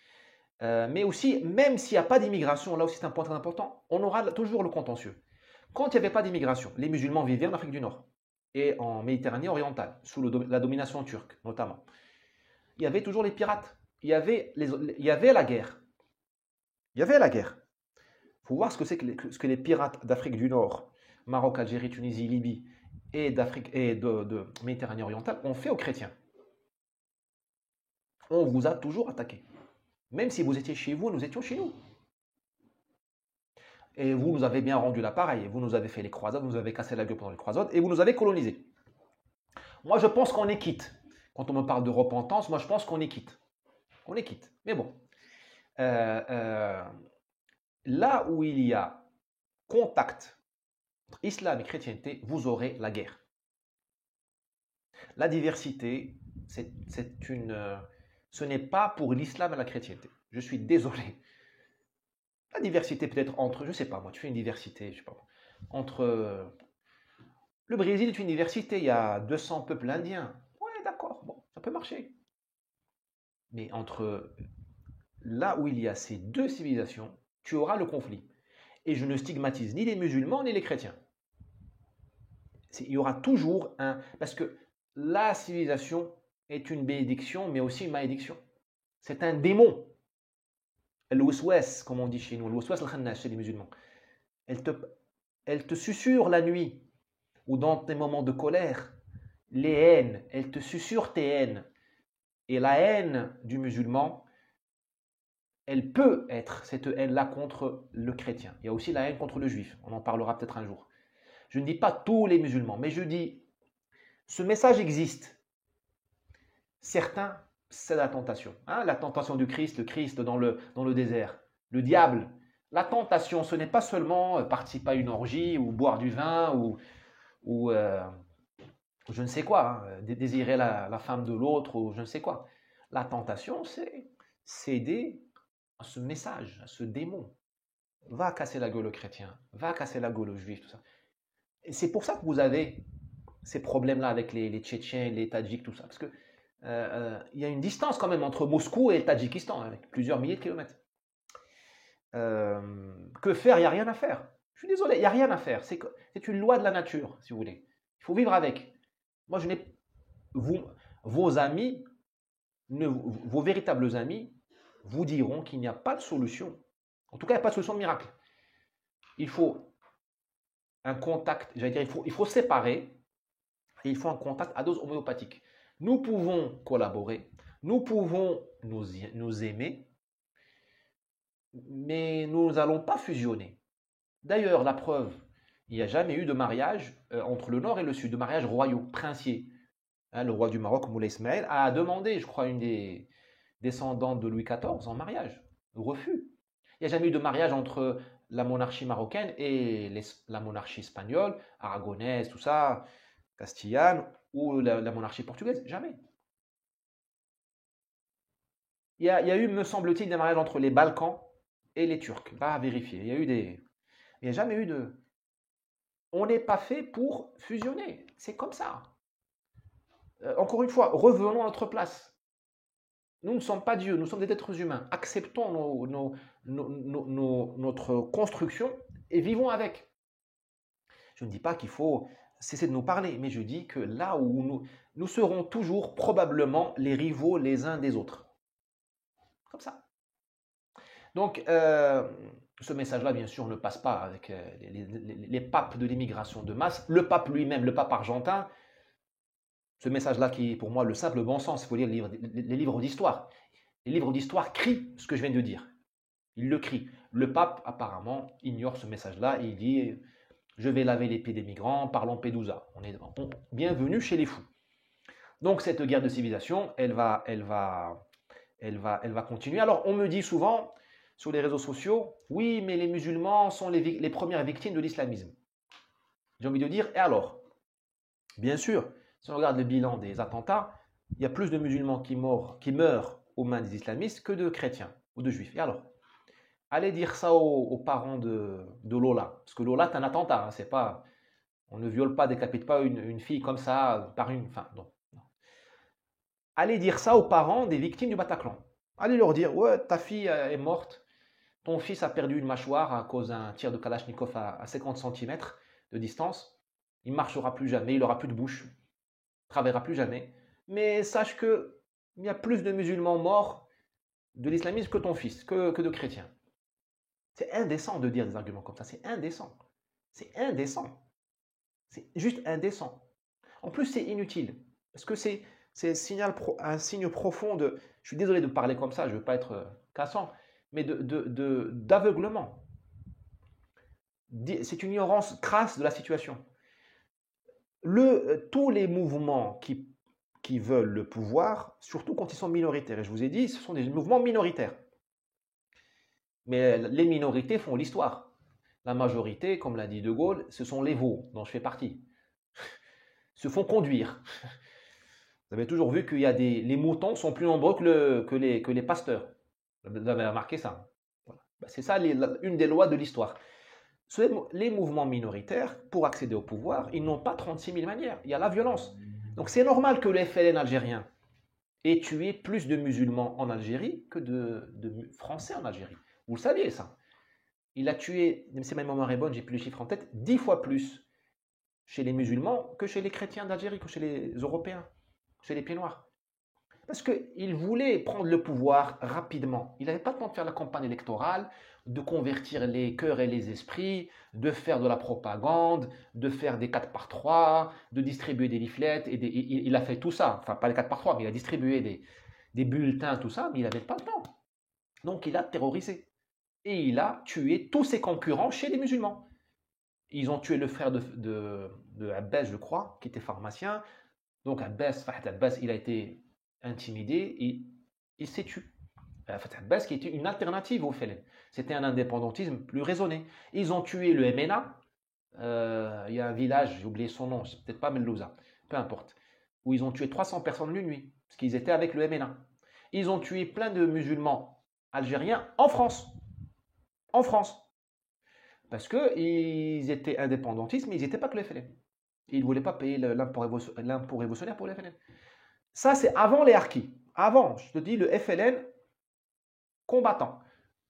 Mais aussi, même s'il n'y a pas d'immigration, là aussi c'est un point très important, on aura toujours le contentieux. Quand il n'y avait pas d'immigration, les musulmans vivaient en Afrique du Nord et en Méditerranée orientale, sous la domination turque notamment. Il y avait toujours les pirates, il y avait la guerre. Il y avait la guerre. Il faut voir ce que c'est que les pirates d'Afrique du Nord, Maroc, Algérie, Tunisie, Libye, et d'Afrique et de Méditerranée orientale ont fait aux chrétiens. On vous a toujours attaqué. Même si vous étiez chez vous, nous étions chez nous. Et vous nous avez bien rendu l'appareil. Vous nous avez fait les croisades, vous nous avez cassé la gueule pendant les croisades et vous nous avez colonisés. Moi, je pense qu'on est quitte. Quand on me parle de repentance, moi, je pense qu'on est quitte. On est quitte. Mais bon. Là où il y a contact entre islam et chrétienté, vous aurez la guerre. La diversité, ce n'est pas pour l'islam et la chrétienté. Je suis désolé. La diversité peut-être entre, je ne sais pas moi, tu fais une diversité, je sais pas, entre... Le Brésil est une diversité, il y a 200 peuples indiens. Ouais, d'accord, bon, ça peut marcher. Mais entre là où il y a ces deux civilisations, tu auras le conflit. Et je ne stigmatise ni les musulmans ni les chrétiens. Il y aura toujours un... Parce que la civilisation est une bénédiction, mais aussi une malédiction. C'est un démon. Al-waswas, comme on dit chez nous, al-waswas al-khannas chez les musulmans. Elle te susurre la nuit, ou dans tes moments de colère, les haines, elle te susurre tes haines. Et la haine du musulman, elle peut être cette haine-là contre le chrétien. Il y a aussi la haine contre le juif, on en parlera peut-être un jour. Je ne dis pas tous les musulmans, mais je dis, ce message existe. Certains, c'est la tentation. Hein, la tentation du Christ, le Christ dans le désert, le diable. La tentation, ce n'est pas seulement participer à une orgie ou boire du vin ou je ne sais quoi, hein, désirer la femme de l'autre ou je ne sais quoi. La tentation, c'est céder à ce message, à ce démon. Va casser la gueule aux chrétiens, va casser la gueule aux juifs, tout ça. Et c'est pour ça que vous avez ces problèmes-là avec les Tchétchènes, les Tadjiks, tout ça. Parce que il y a une distance quand même entre Moscou et le Tadjikistan, avec plusieurs milliers de kilomètres. Que faire? Il n'y a rien à faire. Je suis désolé, il n'y a rien à faire. C'est une loi de la nature, si vous voulez. Il faut vivre avec. Moi, je n'ai... Vos amis, vos véritables amis, vous diront qu'il n'y a pas de solution. En tout cas, il n'y a pas de solution de miracle. Il faut un contact, j'allais dire, il faut séparer, et il faut un contact à dose homéopathique. Nous pouvons collaborer, nous pouvons nous aimer, mais nous n'allons pas fusionner. D'ailleurs, la preuve, il n'y a jamais eu de mariage entre le Nord et le Sud, de mariage royaux, princier. Hein, le roi du Maroc, Moulay Ismaël, a demandé, je crois, une des descendantes de Louis XIV en mariage. Refus. Il n'y a jamais eu de mariage entre la monarchie marocaine et la monarchie espagnole, aragonaise, tout ça, castillane, ou la monarchie portugaise. Jamais. Il y a eu, me semble-t-il, des mariages entre les Balkans et les Turcs. Va vérifier. Il n'y a jamais eu de... On n'est pas fait pour fusionner. C'est comme ça. Encore une fois, revenons à notre place. Nous ne sommes pas Dieu, nous sommes des êtres humains. Acceptons notre construction et vivons avec. Je ne dis pas qu'il faut cesser de nous parler, mais je dis que là où nous serons toujours probablement les rivaux les uns des autres. Comme ça. Donc, ce message-là, bien sûr, ne passe pas avec les papes de l'immigration de masse. Le pape lui-même, le pape argentin, ce message-là qui est pour moi le simple bon sens, il faut lire les livres d'histoire. Les livres d'histoire crient ce que je viens de dire. Ils le crient. Le pape, apparemment, ignore ce message-là et il dit « Je vais laver les pieds des migrants par Lampedusa ». Bienvenue chez les fous. Donc cette guerre de civilisation, elle va continuer. Alors on me dit souvent sur les réseaux sociaux « Oui, mais les musulmans sont les premières victimes de l'islamisme ». J'ai envie de dire « Et alors ?» Bien sûr, si on regarde le bilan des attentats, il y a plus de musulmans qui meurent aux mains des islamistes que de chrétiens ou de juifs. Et alors, allez dire ça aux parents de Lola. Parce que Lola, c'est un attentat. Hein, c'est pas, on ne viole pas, décapite pas une fille comme ça par une... Enfin, non. Allez dire ça aux parents des victimes du Bataclan. Allez leur dire, ouais, ta fille est morte, ton fils a perdu une mâchoire à cause d'un tir de Kalachnikov à 50 cm de distance. Il ne marchera plus jamais, il n'aura plus de bouche, il ne travaillera plus jamais. Mais sache qu'il y a plus de musulmans morts de l'islamisme que ton fils, que de chrétiens. C'est indécent de dire des arguments comme ça, c'est indécent. C'est indécent. C'est juste indécent. En plus, c'est inutile. Parce que c'est un signe profond de, je suis désolé de parler comme ça, je ne veux pas être cassant, mais d'aveuglement. C'est une ignorance crasse de la situation. Tous les mouvements qui veulent le pouvoir, surtout quand ils sont minoritaires, et je vous ai dit, ce sont des mouvements minoritaires. Mais les minorités font l'histoire. La majorité, comme l'a dit De Gaulle, ce sont les veaux, dont je fais partie, se font conduire. Vous avez toujours vu qu'il y a les moutons sont plus nombreux que les pasteurs. Vous avez remarqué ça. Voilà. C'est ça une des lois de l'histoire. Les mouvements minoritaires, pour accéder au pouvoir, ils n'ont pas 36 000 manières. Il y a la violence. Donc c'est normal que le FLN algérien ait tué plus de musulmans en Algérie que de Français en Algérie. Vous le saviez ça. Il a tué, même si ma mémoire est bonne, j'ai plus les chiffres en tête, 10 fois plus chez les musulmans que chez les chrétiens d'Algérie, que chez les Européens, chez les pieds noirs. Parce qu'il voulait prendre le pouvoir rapidement. Il n'avait pas le temps de faire la campagne électorale, de convertir les cœurs et les esprits, de faire de la propagande, de faire des 4 par 3, de distribuer des leaflets. Il a fait tout ça. Enfin, pas les 4 par 3, mais il a distribué des bulletins, tout ça, mais il n'avait pas le temps. Donc, il a terrorisé. Et il a tué tous ses concurrents chez les musulmans. Ils ont tué le frère de Abbas, je crois, qui était pharmacien. Donc, Fahd Abbas, il a été intimidé et il s'est tué. Fahd Abbas qui était une alternative au FLN. C'était un indépendantisme plus raisonné. Ils ont tué le MNA. Il y a un village, j'ai oublié son nom, c'est peut-être pas Melouza, peu importe, où ils ont tué 300 personnes d'une nuit, parce qu'ils étaient avec le MNA. Ils ont tué plein de musulmans algériens en France. En France. Parce qu'ils étaient indépendantistes, mais ils n'étaient pas que le FLN. Ils ne voulaient pas payer l'impôt révolutionnaire pour le FLN. Ça, c'est avant les harkis. Avant, je te dis, le FLN combattant.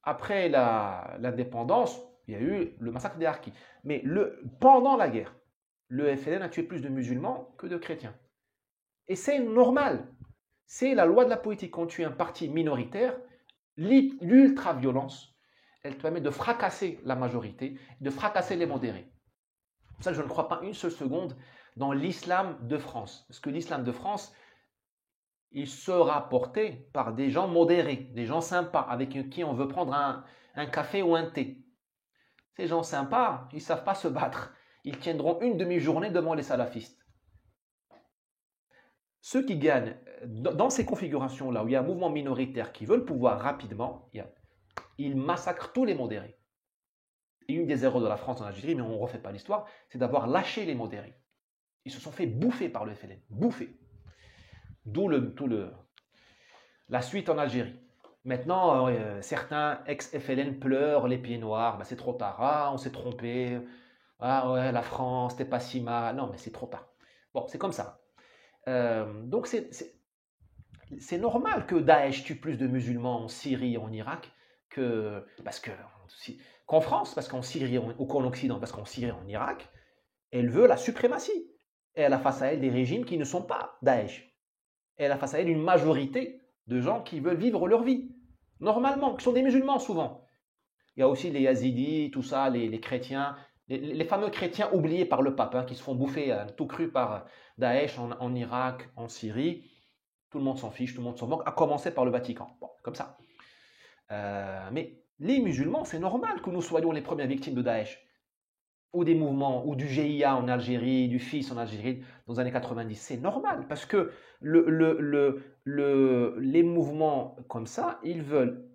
Après l'indépendance, il y a eu le massacre des harkis. Mais pendant la guerre, le FLN a tué plus de musulmans que de chrétiens. Et c'est normal. C'est la loi de la politique. Quand tu es un parti minoritaire, l'ultra-violence, elle te permet de fracasser la majorité, de fracasser les modérés. C'est pour ça que je ne crois pas une seule seconde dans l'islam de France. Parce que l'islam de France, il sera porté par des gens modérés, des gens sympas, avec qui on veut prendre un café ou un thé. Ces gens sympas, ils ne savent pas se battre. Ils tiendront une demi-journée devant les salafistes. Ceux qui gagnent, dans ces configurations-là, où il y a un mouvement minoritaire qui veut le pouvoir rapidement, ils massacrent tous les modérés. Et une des erreurs de la France en Algérie, mais on ne refait pas l'histoire, c'est d'avoir lâché les modérés. Ils se sont fait bouffer par le FLN, bouffer. D'où la suite en Algérie. Maintenant, certains ex-FLN pleurent les pieds noirs. Ben, c'est trop tard. Ah, on s'est trompé. Ah ouais, la France, c'était pas si mal. Non, mais c'est trop tard. Bon, c'est comme ça. Donc, c'est normal que Daesh tue plus de musulmans en Syrie et en Irak qu'en France, parce qu'en Syrie ou qu'en Occident, parce qu'en Syrie et en Irak, elle veut la suprématie. Et elle a face à elle des régimes qui ne sont pas Daesh. Elle a face à elle une majorité de gens qui veulent vivre leur vie, normalement, qui sont des musulmans souvent. Il y a aussi les yazidis, tout ça, les chrétiens, les fameux chrétiens oubliés par le pape, hein, qui se font bouffer tout cru par Daesh en Irak, en Syrie. Tout le monde s'en fiche, tout le monde s'en moque, à commencer par le Vatican. Bon, comme ça. Mais les musulmans, c'est normal que nous soyons les premières victimes de Daesh. Ou des mouvements, ou du GIA en Algérie, du FIS en Algérie dans les années 90. C'est normal, parce que les mouvements comme ça, ils veulent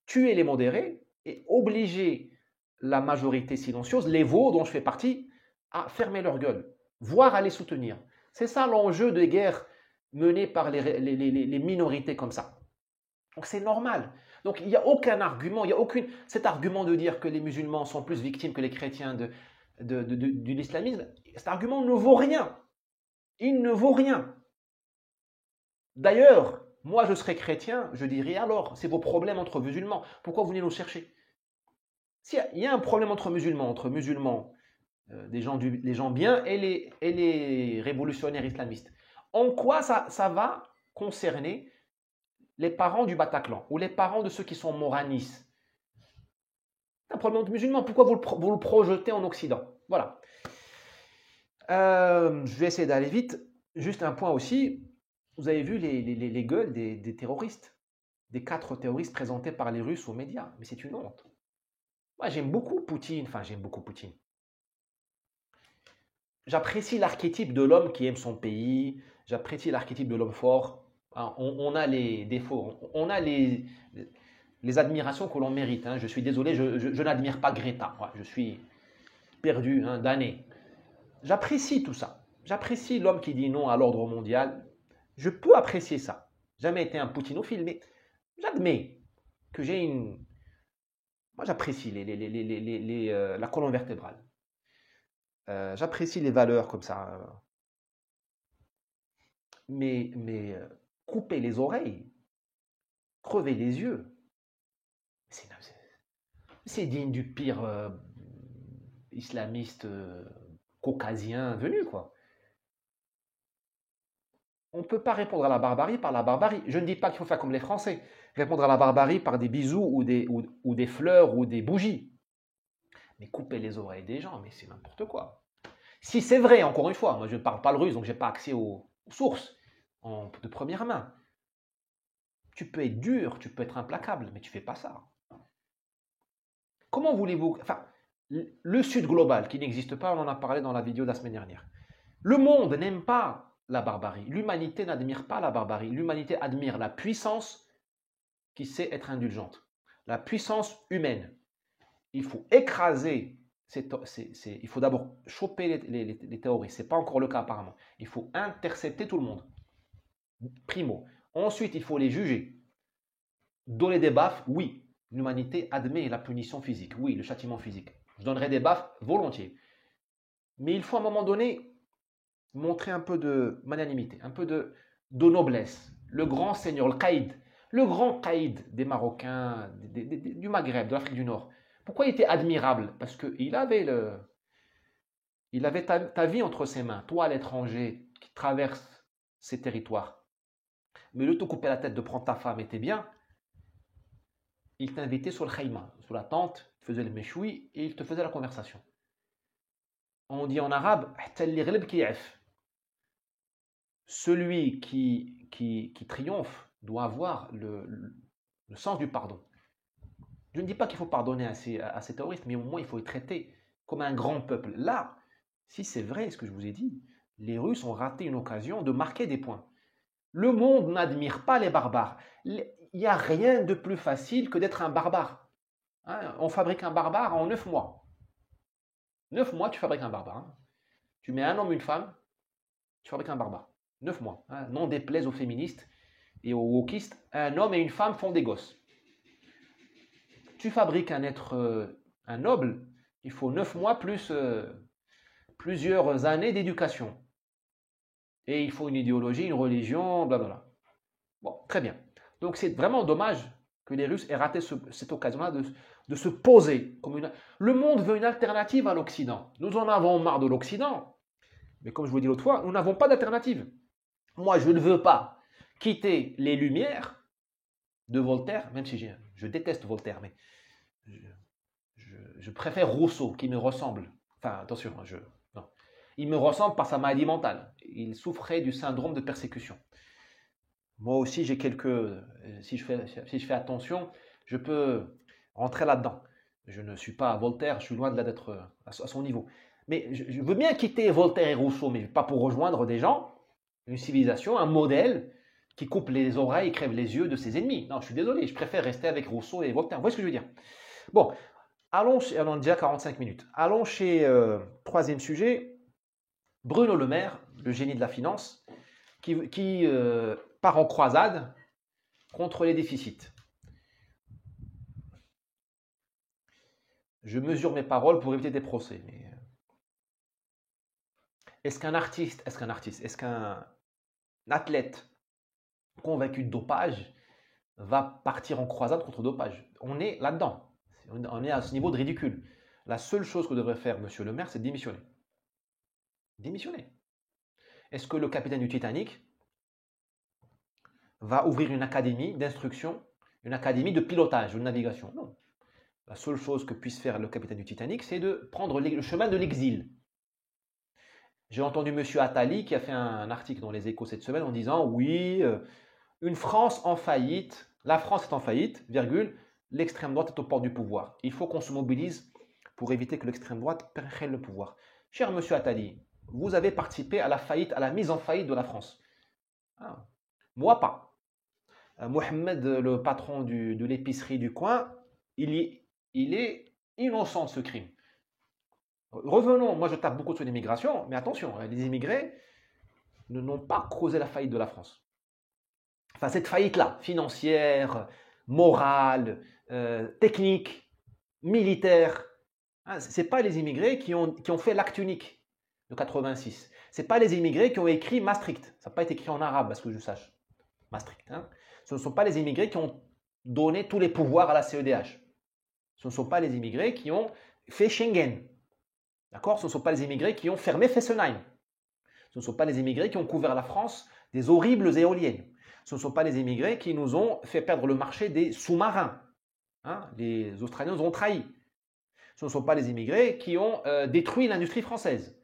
tuer les modérés et obliger la majorité silencieuse, les veaux dont je fais partie, à fermer leur gueule, voire à les soutenir. C'est ça l'enjeu des guerres menées par les minorités comme ça. Donc c'est normal. Donc il n'y a aucun argument, cet argument de dire que les musulmans sont plus victimes que les chrétiens de l'islamisme, cet argument ne vaut rien. Il ne vaut rien. D'ailleurs, moi je serais chrétien, je dirais alors, c'est vos problèmes entre musulmans. Pourquoi vous venez nous chercher? S'il y a un problème entre musulmans, les gens bien et les révolutionnaires islamistes, en quoi ça va concerner les parents du Bataclan ou les parents de ceux qui sont moranistes? C'est un problème entre musulmans. Pourquoi vous le projetez en Occident? Voilà. Je vais essayer d'aller vite. Juste un point aussi. Vous avez vu les gueules des terroristes, des 4 terroristes présentés par les Russes aux médias. Mais c'est une honte. Moi, j'aime beaucoup Poutine. Enfin, j'aime beaucoup Poutine. J'apprécie l'archétype de l'homme qui aime son pays. J'apprécie l'archétype de l'homme fort. Hein, on a les défauts. On a les admirations que l'on mérite. Hein. Je suis désolé, je n'admire pas Greta. Ouais, je suis perdu hein, d'années. J'apprécie tout ça. J'apprécie l'homme qui dit non à l'ordre mondial. Je peux apprécier ça. Jamais été un poutinophile, mais j'admets que j'ai une. Moi, j'apprécie la colonne vertébrale. J'apprécie les valeurs comme ça. Mais couper les oreilles, crever les yeux, c'est digne du pire islamiste caucasien venu, quoi. On ne peut pas répondre à la barbarie par la barbarie. Je ne dis pas qu'il faut faire comme les Français, répondre à la barbarie par des bisous ou des fleurs ou des bougies. Mais couper les oreilles des gens, mais c'est n'importe quoi. Si c'est vrai, encore une fois, moi je ne parle pas le russe, donc je n'ai pas accès aux sources de première main. Tu peux être dur, tu peux être implacable, mais tu ne fais pas ça. Comment voulez-vous... Enfin, le Sud global, qui n'existe pas, on en a parlé dans la vidéo de la semaine dernière. Le monde n'aime pas la barbarie. L'humanité n'admire pas la barbarie. L'humanité admire la puissance qui sait être indulgente. La puissance humaine. Il faut écraser, il faut d'abord choper les terroristes. Ce n'est pas encore le cas apparemment. Il faut intercepter tout le monde. Primo. Ensuite, il faut les juger. Donner des baffes, oui. L'humanité admet la punition physique, oui, le châtiment physique. Je donnerai des baffes volontiers. Mais il faut à un moment donné montrer un peu de magnanimité, un peu de noblesse. Le grand seigneur, le grand caïd des Marocains, du Maghreb, de l'Afrique du Nord. Pourquoi il était admirable? Parce qu'il avait, ta vie entre ses mains, toi à l'étranger qui traverse ces territoires. Mais le te couper la tête de prendre ta femme était bien. Il t'invitait sur le khayma, sur la tente, il faisait le méchoui et il te faisait la conversation. On dit en arabe, celui qui triomphe doit avoir le sens du pardon. Je ne dis pas qu'il faut pardonner à ces terroristes, mais au moins il faut les traiter comme un grand peuple. Là, si c'est vrai ce que je vous ai dit, les Russes ont raté une occasion de marquer des points. Le monde n'admire pas les barbares. Il n'y a rien de plus facile que d'être un barbare. Hein, on fabrique un barbare en 9 mois. 9 mois, tu fabriques un barbare. Hein. Tu mets un homme, une femme, tu fabriques un barbare. 9 mois. Hein. Non déplaise aux féministes et aux wokistes, un homme et une femme font des gosses. Tu fabriques un être, un noble, il faut 9 mois plus plusieurs années d'éducation. Et il faut une idéologie, une religion, blablabla. Bon, très bien. Donc c'est vraiment dommage que les Russes aient raté cette occasion-là de se poser comme une... Le monde veut une alternative à l'Occident. Nous en avons marre de l'Occident. Mais comme je vous l'ai dit l'autre fois, nous n'avons pas d'alternative. Moi, je ne veux pas quitter les Lumières de Voltaire, même si je déteste Voltaire, mais je préfère Rousseau, qui me ressemble. Enfin, attention, non. Il me ressemble par sa maladie mentale. Il souffrait du syndrome de persécution. Moi aussi, j'ai si je fais attention, je peux rentrer là-dedans. Je ne suis pas Voltaire, je suis loin d'être à son niveau. Mais je veux bien quitter Voltaire et Rousseau, mais pas pour rejoindre des gens, une civilisation, un modèle qui coupe les oreilles et crève les yeux de ses ennemis. Non, je suis désolé, je préfère rester avec Rousseau et Voltaire. Vous voyez ce que je veux dire? Bon, allons on a déjà 45 minutes. Allons chez troisième sujet, Bruno Le Maire, le génie de la finance, qui part en croisade contre les déficits. Je mesure mes paroles pour éviter des procès. Mais... est-ce qu'un athlète convaincu de dopage va partir en croisade contre dopage? On est là-dedans. On est à ce niveau de ridicule. La seule chose que devrait faire M. Le Maire, c'est démissionner. Démissionner. Est-ce que le capitaine du Titanic va ouvrir une académie d'instruction, une académie de pilotage ou de navigation? Non. La seule chose que puisse faire le capitaine du Titanic, c'est de prendre le chemin de l'exil. J'ai entendu M. Attali qui a fait un article dans les Échos cette semaine en disant oui, une France en faillite, la France est en faillite, virgule, l'extrême droite est au port du pouvoir. Il faut qu'on se mobilise pour éviter que l'extrême droite prenne le pouvoir. Cher M. Attali, vous avez participé à la faillite, à la mise en faillite de la France. Ah, moi pas. Mohamed, le patron de l'épicerie du coin, il est innocent de ce crime. Revenons, moi je tape beaucoup sur l'immigration, mais attention, les immigrés n'ont pas causé la faillite de la France. Enfin, cette faillite-là, financière, morale, technique, militaire, hein, ce n'est pas les immigrés qui ont fait l'acte unique de 86. Ce n'est pas les immigrés qui ont écrit Maastricht. Ça n'a pas été écrit en arabe, à ce que je sache. Maastricht. Hein. Ce ne sont pas les immigrés qui ont donné tous les pouvoirs à la CEDH. Ce ne sont pas les immigrés qui ont fait Schengen. D'accord? Ce ne sont pas les immigrés qui ont fermé Fessenheim. Ce ne sont pas les immigrés qui ont couvert la France des horribles éoliennes. Ce ne sont pas les immigrés qui nous ont fait perdre le marché des sous-marins. Hein? Les Australiens nous ont trahis. Ce ne sont pas les immigrés qui ont détruit l'industrie française,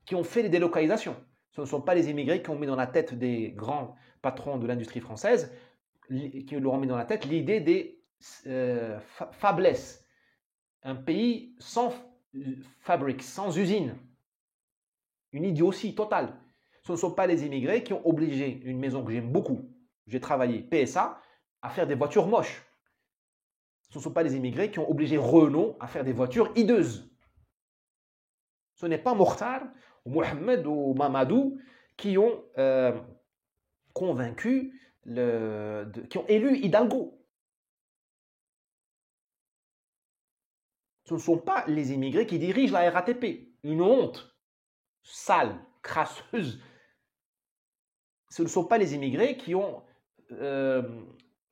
qui ont fait des délocalisations. Ce ne sont pas les immigrés qui ont mis dans la tête des grands patrons de l'industrie française, qui leur ont mis dans la tête l'idée des fablesses. Un pays sans fabrique, sans usine. Une idiotie totale. Ce ne sont pas les immigrés qui ont obligé une maison que j'aime beaucoup, j'ai travaillé, PSA, à faire des voitures moches. Ce ne sont pas les immigrés qui ont obligé Renault à faire des voitures hideuses. Ce n'est pas Mokhtar, ou Mohamed ou Mamadou qui ont convaincu, qui ont élu Hidalgo. Ce ne sont pas les immigrés qui dirigent la RATP. Une honte sale, crasseuse. Ce ne sont pas les immigrés qui ont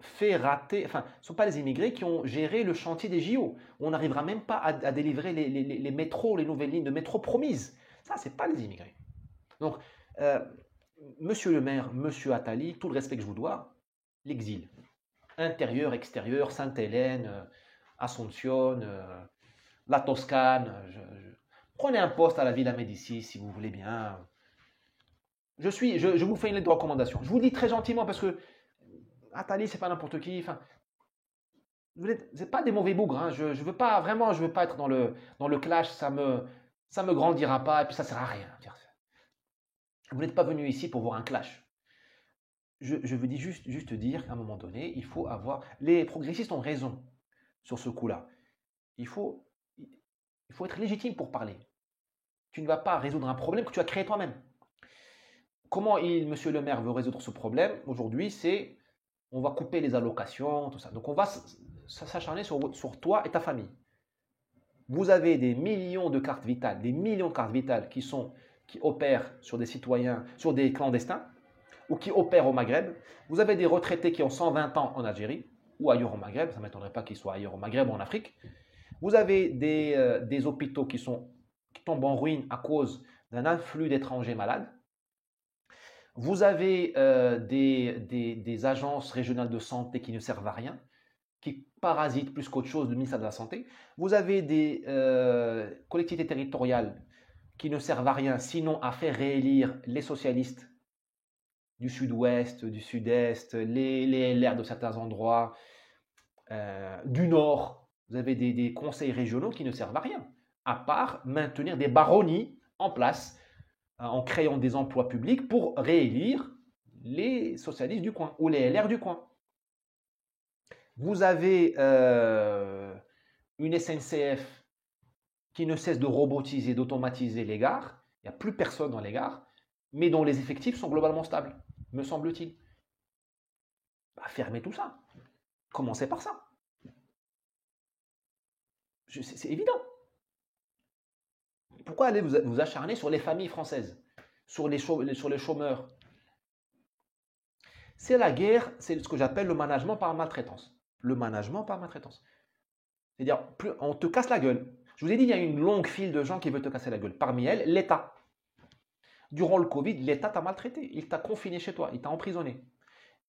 fait rater, enfin, ce ne sont pas les immigrés qui ont géré le chantier des JO. On n'arrivera même pas à délivrer les métros, les nouvelles lignes de métro promises. Ça, ce n'est pas les immigrés. Donc, monsieur le maire, monsieur Attali, tout le respect que je vous dois, l'exil. Intérieur, extérieur, Sainte-Hélène, Asunción, la Toscane. Prenez un poste à la Villa Médicis si vous voulez bien. Je vous fais une lettre de recommandation. Je vous dis très gentiment parce que Attali, c'est pas n'importe qui. Enfin, c'est pas des mauvais bougres. Hein. Je veux pas vraiment, je veux pas être dans le clash. Ça me grandira pas et puis ça sert à rien. Vous n'êtes pas venu ici pour voir un clash. Je veux juste dire qu'à un moment donné, il faut avoir. Les progressistes ont raison sur ce coup-là. Il faut être légitime pour parler. Tu ne vas pas résoudre un problème que tu as créé toi-même. Comment monsieur le maire veut résoudre ce problème aujourd'hui, c'est on va couper les allocations, tout ça. Donc on va s'acharner sur toi et ta famille. Vous avez des millions de cartes vitales, qui opèrent sur des citoyens, sur des clandestins, ou qui opèrent au Maghreb. Vous avez des retraités qui ont 120 ans en Algérie, ou ailleurs au Maghreb, ça ne m'étonnerait pas qu'ils soient ailleurs au Maghreb ou en Afrique. Vous avez des hôpitaux qui tombent en ruine à cause d'un afflux d'étrangers malades. Vous avez des agences régionales de santé qui ne servent à rien, qui parasitent plus qu'autre chose le ministère de la Santé. Vous avez des collectivités territoriales qui ne servent à rien, sinon à faire réélire les socialistes du sud-ouest, du sud-est, les LR de certains endroits, du nord. Vous avez des conseils régionaux qui ne servent à rien, à part maintenir des baronnies en place, en créant des emplois publics pour réélire les socialistes du coin ou les LR du coin. Vous avez une SNCF qui ne cesse de robotiser, d'automatiser les gares. Il n'y a plus personne dans les gares, mais dont les effectifs sont globalement stables, me semble-t-il. Fermez tout ça. Commencez par ça. C'est évident. Pourquoi allez vous acharner sur les familles françaises, sur les chômeurs? C'est la guerre, c'est ce que j'appelle le management par maltraitance. Le management par maltraitance. C'est-à-dire, on te casse la gueule. Je vous ai dit, il y a une longue file de gens qui veulent te casser la gueule. Parmi elles, l'État. Durant le Covid, l'État t'a maltraité. Il t'a confiné chez toi. Il t'a emprisonné.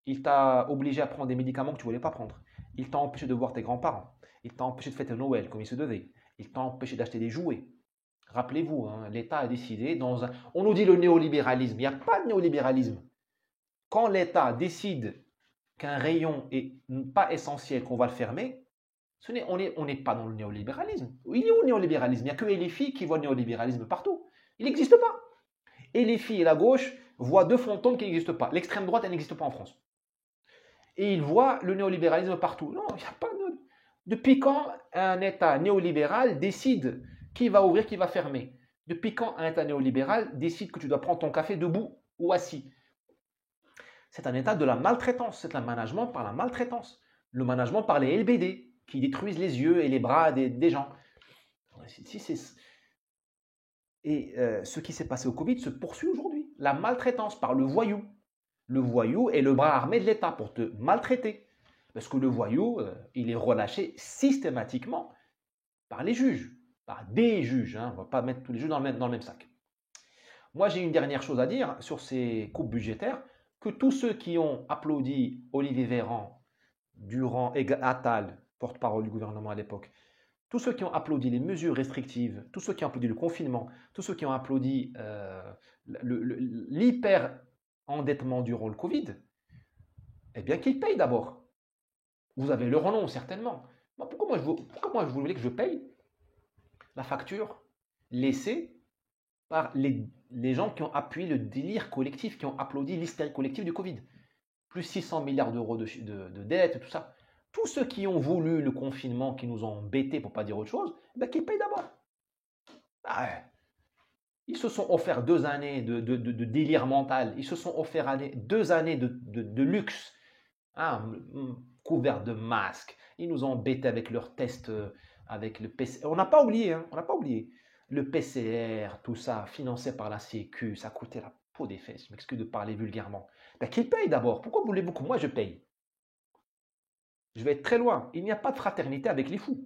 Il t'a obligé à prendre des médicaments que tu ne voulais pas prendre. Il t'a empêché de voir tes grands-parents. Il t'a empêché de fêter Noël comme il se devait. Il t'a empêché d'acheter des jouets. Rappelez-vous, hein, l'État a décidé, on nous dit le néolibéralisme, il n'y a pas de néolibéralisme. Quand l'État décide qu'un rayon est pas essentiel, qu'on va le fermer, on n'est pas dans le néolibéralisme. Il est où le néolibéralisme? Il n'y a que LFI qui voit le néolibéralisme partout. Il n'existe pas. LFI et la gauche voient deux fantômes qui n'existent pas. L'extrême droite, elle n'existe pas en France. Et ils voient le néolibéralisme partout. Non, il n'y a pas de... Depuis quand un État néolibéral décide qui va ouvrir, qui va fermer? Depuis quand un État néolibéral décide que tu dois prendre ton café debout ou assis? C'est un État de la maltraitance. C'est un management par la maltraitance. Le management par les LBD qui détruisent les yeux et les bras des gens. Et ce qui s'est passé au Covid se poursuit aujourd'hui. La maltraitance par le voyou. Le voyou est le bras armé de l'État pour te maltraiter. Parce que le voyou, il est relâché systématiquement par les juges, par des juges. Hein. On ne va pas mettre tous les juges dans le même sac. Moi, j'ai une dernière chose à dire sur ces coupes budgétaires, que tous ceux qui ont applaudi Olivier Véran, Durand et Attal, porte-parole du gouvernement à l'époque, tous ceux qui ont applaudi les mesures restrictives, tous ceux qui ont applaudi le confinement, tous ceux qui ont applaudi l'hyper-endettement durant le Covid, eh bien qu'ils payent d'abord. Vous avez leur nom, certainement. Pourquoi moi je voulais que je paye la facture laissée par les gens qui ont appuyé le délire collectif, qui ont applaudi l'hystérie collective du Covid? Plus 600 milliards d'euros de dettes, tout ça. Tous ceux qui ont voulu le confinement, qui nous ont embêtés pour ne pas dire autre chose, qu'ils payent d'abord. Ah ouais. Ils se sont offerts 2 années de délire mental. Ils se sont offerts 2 années de luxe. Hein, couverts de masques. Ils nous ont embêtés avec leurs tests, avec le PCR. On n'a pas oublié, hein, on n'a pas oublié. Le PCR, tout ça, financé par la Sécu, ça coûtait la peau des fesses. Je m'excuse de parler vulgairement. Qu'ils payent d'abord. Pourquoi voulez-vous que moi je paye? Je vais être très loin. Il n'y a pas de fraternité avec les fous.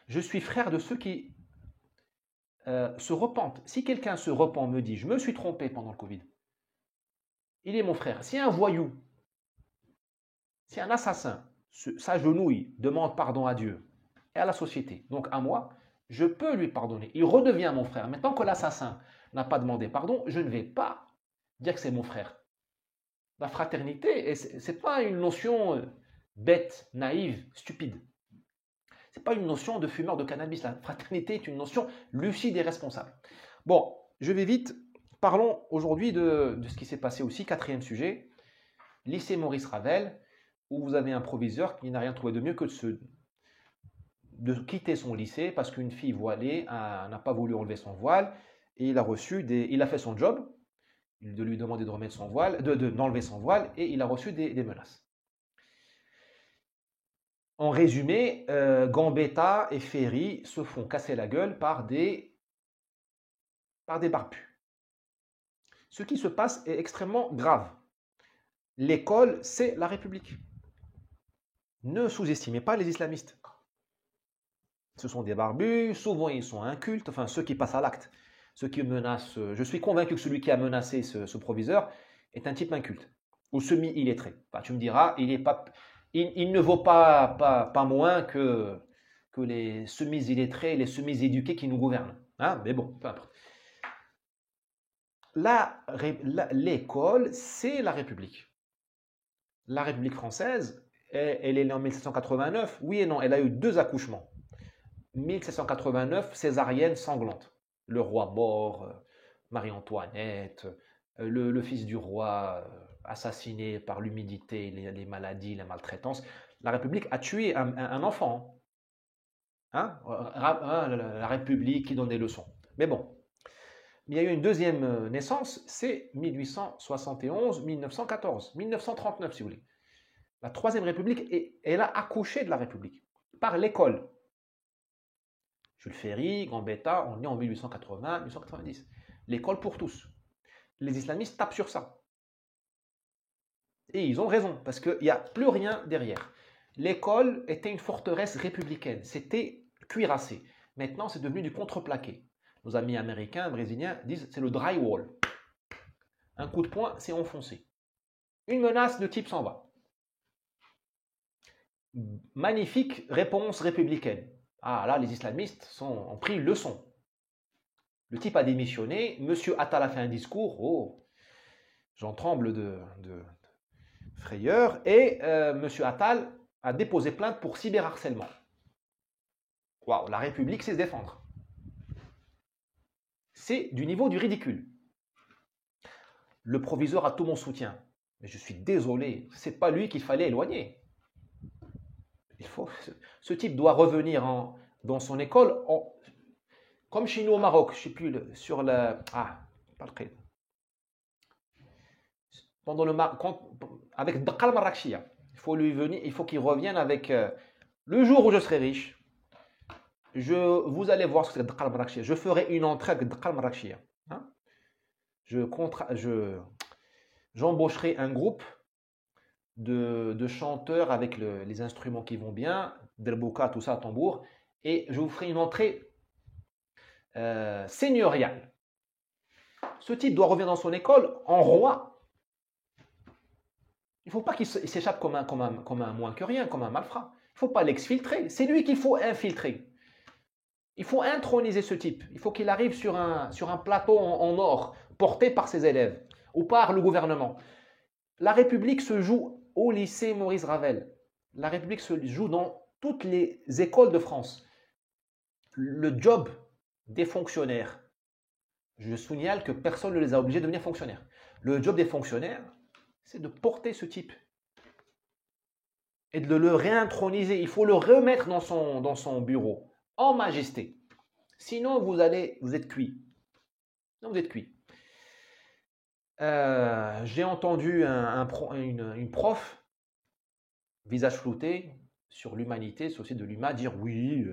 Je suis frère de ceux qui se repentent. Si quelqu'un se repent, me dit, je me suis trompé pendant le Covid, il est mon frère. Si un voyou, si un assassin s'agenouille, demande pardon à Dieu et à la société, donc à moi, je peux lui pardonner. Il redevient mon frère. Mais tant que l'assassin n'a pas demandé pardon, je ne vais pas dire que c'est mon frère. La fraternité, ce n'est pas une notion bête, naïve, stupide. Ce n'est pas une notion de fumeur de cannabis. La fraternité est une notion lucide et responsable. Bon, je vais vite. Parlons aujourd'hui de ce qui s'est passé aussi. 4e sujet, lycée Maurice Ravel, où vous avez un proviseur qui n'a rien trouvé de mieux que de quitter son lycée parce qu'une fille voilée n'a pas voulu enlever son voile et il a fait son job, de lui demander de remettre son voile, d'enlever son voile, et il a reçu des menaces. En résumé, Gambetta et Ferry se font casser la gueule par des barbus. Ce qui se passe est extrêmement grave. L'école, c'est la République. Ne sous-estimez pas les islamistes. Ce sont des barbus, souvent ils sont incultes, enfin ceux qui passent à l'acte, ceux qui menacent. Je suis convaincu que celui qui a menacé ce proviseur est un type inculte, ou semi-illettré. Enfin, tu me diras, il ne vaut pas moins que les semi-illettrés, les semi-éduqués qui nous gouvernent. Hein, mais bon, peu importe. L'école, c'est la République. La République française, elle est née en 1789. Oui et non, elle a eu 2 accouchements. 1789, césarienne sanglante. Le roi mort, Marie-Antoinette, le fils du roi assassiné par l'humidité, les maladies, la maltraitance. La République a tué un enfant. Hein? La République qui donne des leçons. Mais bon, il y a eu une 2e naissance, c'est 1871, 1914, 1939 si vous voulez. La 3e République, elle a accouché de la République par l'école. Jules Ferry, Gambetta, on est en 1880, 1890. L'école pour tous. Les islamistes tapent sur ça. Et ils ont raison, parce qu'il n'y a plus rien derrière. L'école était une forteresse républicaine, c'était cuirassé. Maintenant, c'est devenu du contreplaqué. Nos amis américains, brésiliens disent c'est le drywall. Un coup de poing, c'est enfoncé. Une menace, de type s'en va. Magnifique réponse républicaine. Ah là, les islamistes ont pris une leçon. Le type a démissionné, Monsieur Attal a fait un discours, oh, j'en tremble de frayeur, et Monsieur Attal a déposé plainte pour cyberharcèlement. Waouh, la République sait se défendre. C'est du niveau du ridicule. Le proviseur a tout mon soutien. Mais je suis désolé, c'est pas lui qu'il fallait éloigner. Ce type doit revenir dans son école, comme chez nous au Maroc, je ne sais plus, sur la... Ah, pas le prix. Pendant avec Dakhal Marrakchia. Il faut qu'il revienne avec le jour où je serai riche. Vous allez voir ce que c'est Dakhal Marrakchia. Je ferai une entrée avec Dakhal Marrakchia. Hein? J'embaucherai un groupe de chanteurs avec les instruments qui vont bien, delbouka, tout ça, tambour, et je vous ferai une entrée seigneuriale. Ce type doit revenir dans son école en roi. Il ne faut pas qu'il s'échappe comme un moins que rien, comme un malfrat. Il ne faut pas l'exfiltrer. C'est lui qu'il faut infiltrer. Il faut introniser ce type. Il faut qu'il arrive sur un plateau en or, porté par ses élèves ou par le gouvernement. La République se joue au lycée Maurice Ravel. La République se joue dans toutes les écoles de France. Le job des fonctionnaires, je signale que personne ne les a obligés de devenir fonctionnaires. Le job des fonctionnaires, c'est de porter ce type et de le réintroniser. Il faut le remettre dans son bureau, en majesté. Sinon, vous êtes cuit. Non, vous êtes cuit. J'ai entendu une prof, visage flouté, sur l'humanité, sur le site de l'UMA, dire oui,